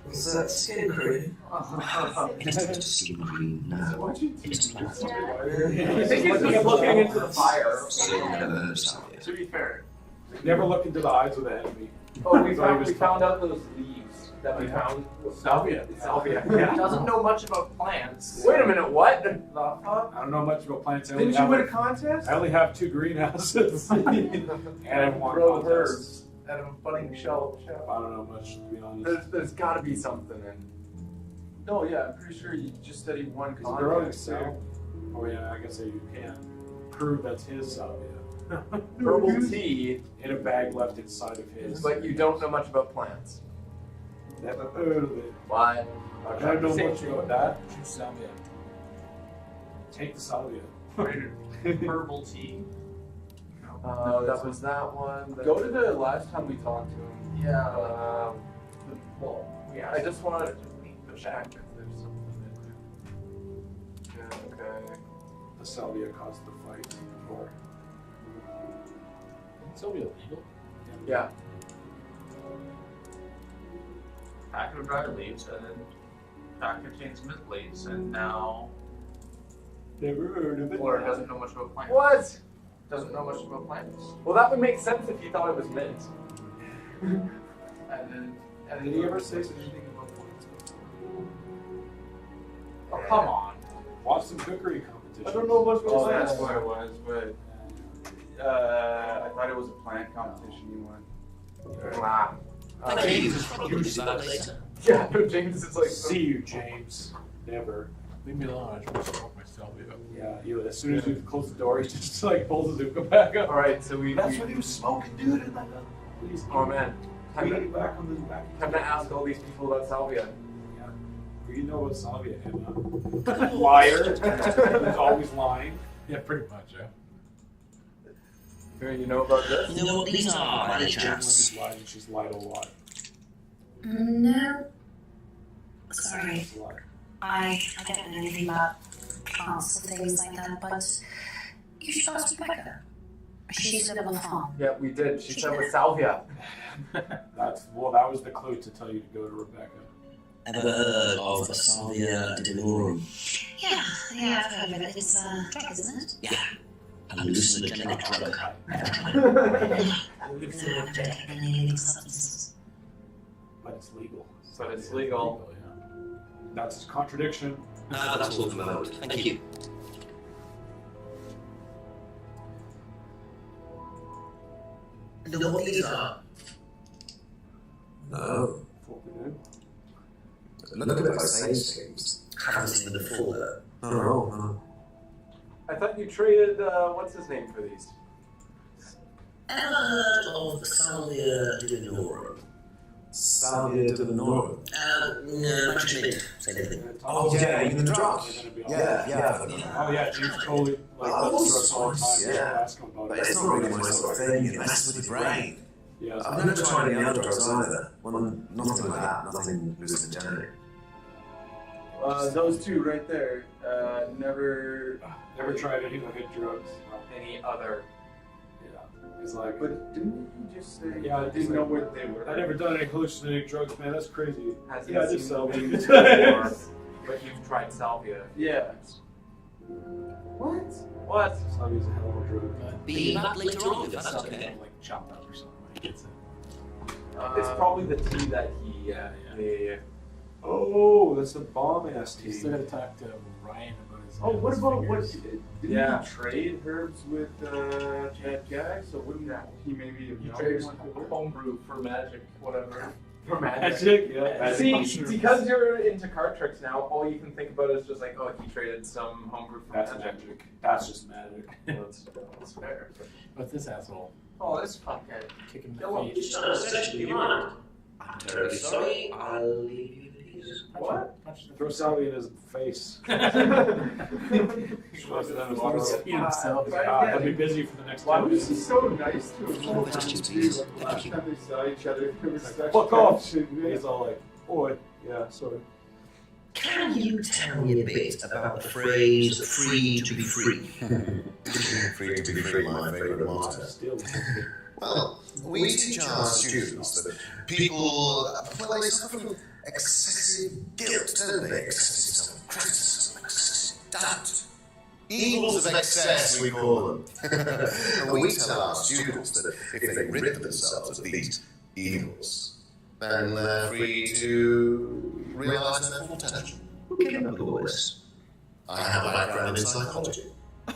Was that skin cream? It's not skin cream now. It's plastic. I think he's looking into the fire. So you've never heard of Salvia? To be fair, Never look into the eyes of the enemy. Oh, we found out those leaves that we found. Salvia. Salvia. Yeah. Doesn't know much about plants. Wait a minute, what? I don't know much about plants. Didn't you win a contest? I only have 2 greenhouses. and I want Grow contests. herbs at a budding shell. I don't know much, to be honest. There's got to be something in. No, yeah, I'm pretty sure you just said he won Is it growing contest. so? Oh yeah, I guess you can prove that's his salvia. Herbal tea, In a bag left inside of his. but you don't know much about plants. Never heard of it. Why? I don't know Same much thing. about that. Choose salvia. Take the salvia. Herbal tea. No, that was that one. Go to the last time we talked to him. Yeah. Well, yeah. I just wanted to the check if there's something in there. Okay. The salvia caused the fight before. Salvia legal? Yeah. Packet of dry leaves, and then pack contains mint leaves, and now Never heard of it. Flora doesn't know much about plants. What? Doesn't know much about plants. Well, that would make sense if you thought it was mint. And Did he ever say anything about plants? Oh, come on. Watch some cookery competition. I don't know much about Oh, plants. that's what it was, but I thought it was a plant competition you won. Wow. Thank you. Probably see that later. Yeah, no, James is like. See you, James. Never. Leave me alone. I just want to smoke my salvia. Yeah, you. As soon as you close the door, he just like pulls his hookah back up. All right, so we. That's what he was smoking, dude. And like, please. Oh man, time Put to, it back on the back. time to ask all these people about salvia. Yeah. You know what salvia, Emma? Liar. He's always lying. Yeah, pretty much, yeah. You know about this? You know what these are, by any chance? She's lied and she's lied a lot. No. Sorry. She's a liar. I don't know anything about plants or things like that, but you should ask Rebecca. She's living on the farm. Yeah, we did. She said with salvia. That was the clue to tell you to go to Rebecca. Ever heard of a Salvia divinorum? Yeah, I've heard of it. It's a drug, isn't it? Yeah. A hallucinogenic drug. I've never taken any illegal substances. But it's legal. But it's legal. Yeah. That's his contradiction. That's all for the moment. Thank you. You know what these are? No. Look at it by same schemes. Haven't seen them before though. No. I thought you traded what's his name for these? Ever heard of Salvia divinorum? Salvia divinorum. No, match made. Same thing. Oh yeah, even the drug. Yeah. Oh yeah, James totally like Oh, lets drugs all the time. yeah. Yeah. Ask him about But it. it's not really my sort of thing. It messes with your brain. Yeah, I've never tried any other drugs either. Well, nothing like that. Nothing hallucinogenic. Those two right there. Never tried any like drugs. Any other? Yeah, he's like. But didn't you just say? Yeah, I didn't know what they were. I never done any hallucinogenic drugs, man. That's crazy. Hasn't Yeah, I seen just sell them them. before, but you've tried salvia. Yeah. What? What? Salvia's a hell of a drug. Be back later on if that's okay. Like chopped up or something. Like it's It's probably the tea that he. Yeah. The, Oh, that's a bomb ass tea. You still gotta talk to Ryan about his. Oh, what about what? fingers. Didn't Yeah. he trade herbs with that guy? So wouldn't he maybe have You known trade what- homebrew for magic, whatever. for magic. Magic, yeah. Magic See, mushrooms. because you're into card tricks now, all you can think about is just like, oh, he traded some homebrew for That's magic. magic. That's just magic. Well, that's fair. But this asshole, Oh, this fuckhead. kick him in Kill him. the face. Just on a session, do you mind? I'm terribly sorry. I'll leave you in peace. What? Throw salvia in his face. Himself. I'll be busy for the next Why 10 was he minutes. so nice to him? Questions, please. Last time they saw each other, there was such Fuck off. tension. He's all like, Oi. Yeah, sorry. Can you tell me a bit about the phrase "free to be free"? Free to be free, my favourite motto. Well, we teach our students that people, well, they suffer from excessive guilt, don't they? Excessive self-criticism, excessive doubt. Evils of excess, we call them. And we tell our students that if they rid themselves of these evils, then they're free to realise their full potential. Who came up with all this? I have a background in psychology.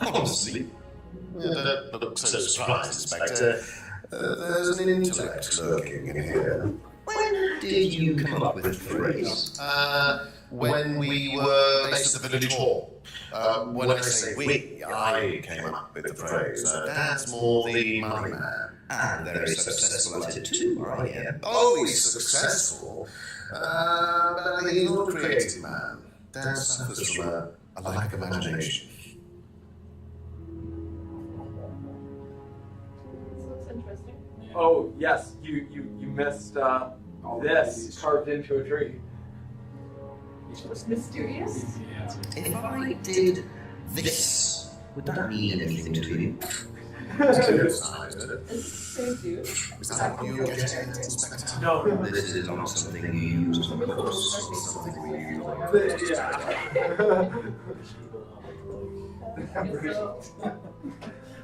Honestly. Don't look so surprised, Inspector. There's an intellect lurking in here. When did you come up with the phrase? When we were based at the village hall. When I say we, I came up with the phrase. Dad's more the money man. And very successful at it too, I hear. Oh, he's successful. But he's not a creative man. Dad suffers from a lack of imagination. This looks interesting. Oh yes, you missed this carved into a tree. It's mysterious. If I did this, would that mean anything to you? Thank you. Is that what you're getting at, Inspector? No. This is not something you use on the course. It's something we use.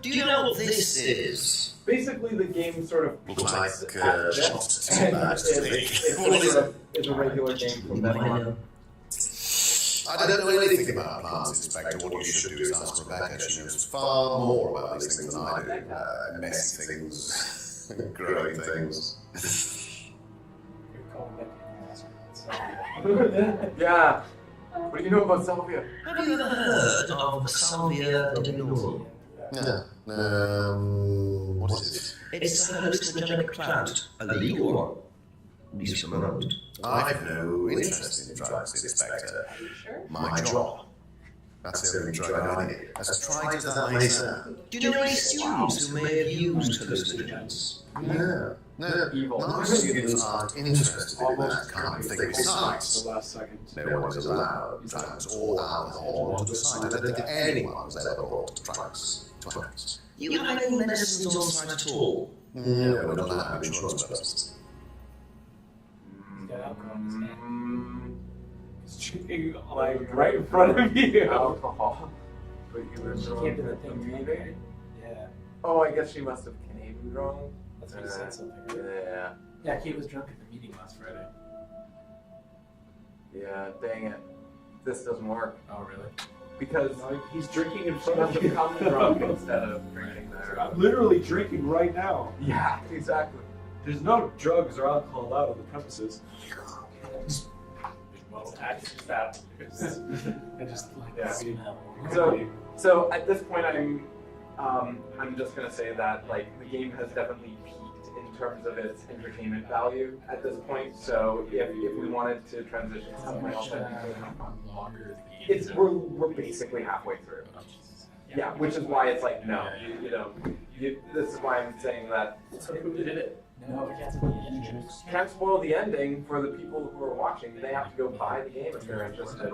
Do you know what this is? Basically, the game sort of Looks like it's a regular game from then on. I don't know anything about plants, Inspector. What you should do is ask Rebecca. She knows far more about these things than I do. Messy things, growing things. Yeah. What do you know about salvia? Have you ever heard of Salvia divinorum? Yeah. What is it? It's a hallucinogenic plant, a legal one. At least for the moment. I've no interest in drugs, Inspector. My job. That's the only drug I need. As tried as that may sound. Do you know any students who may have used hallucinogens? No. My students aren't interested in that kind of thing. Besides, no one is allowed drugs or alcohol onto the site. I don't think anyone's ever brought drugs to us. You have any medicines on site at all? No, we're not allowed for insurance purposes. He's drinking like right in front of you. Alcohol. But you were Can't do the thing either. Yeah. Oh, I guess she must have canated wrong. That's what he said something. Yeah. Yeah, Kate was drunk at the meeting last Friday. Yeah, dang it. This doesn't work. Oh, really? Because he's drinking in she front must of have you. come drunk instead of drinking there. I'm literally drinking right now. Yeah, exactly. There's no drugs or alcohol allowed on the premises. Well, that's just that. I just like Yeah. seeing that. So at this point, I'm just gonna say that like the game has definitely peaked in terms of its entertainment value at this point. So if we wanted to transition to something else, Longer we're basically halfway through. Yeah, which is why it's like no, this is why I'm saying that. So who did it? No, we can't spoil the ending. Can't spoil the ending for the people who are watching. They have to go buy the game if they're interested.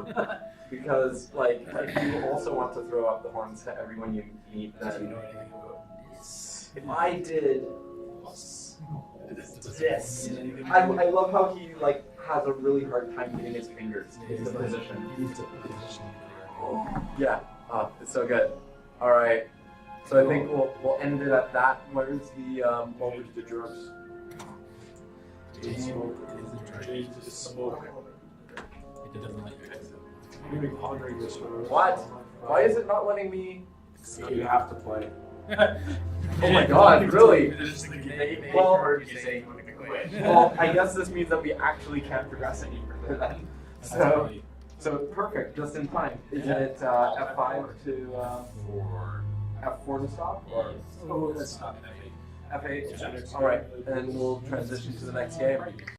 Because like if you also want to throw up the horns to everyone you meet, then if I did this, I love how he like has a really hard time getting his fingers into position. Yeah, it's so good. All right, so I think we'll end it at that. Where's the drugs? Just smoke. It doesn't let you exit. I'm getting hungry this one. What? Why is it not letting me? You have to play. Oh my god, really? Well, I guess this means that we actually can't progress any further then. So perfect, just in time. Is it F5 to F4 to stop? Or Oh, that's not F8? Alright, then we'll transition to the next game.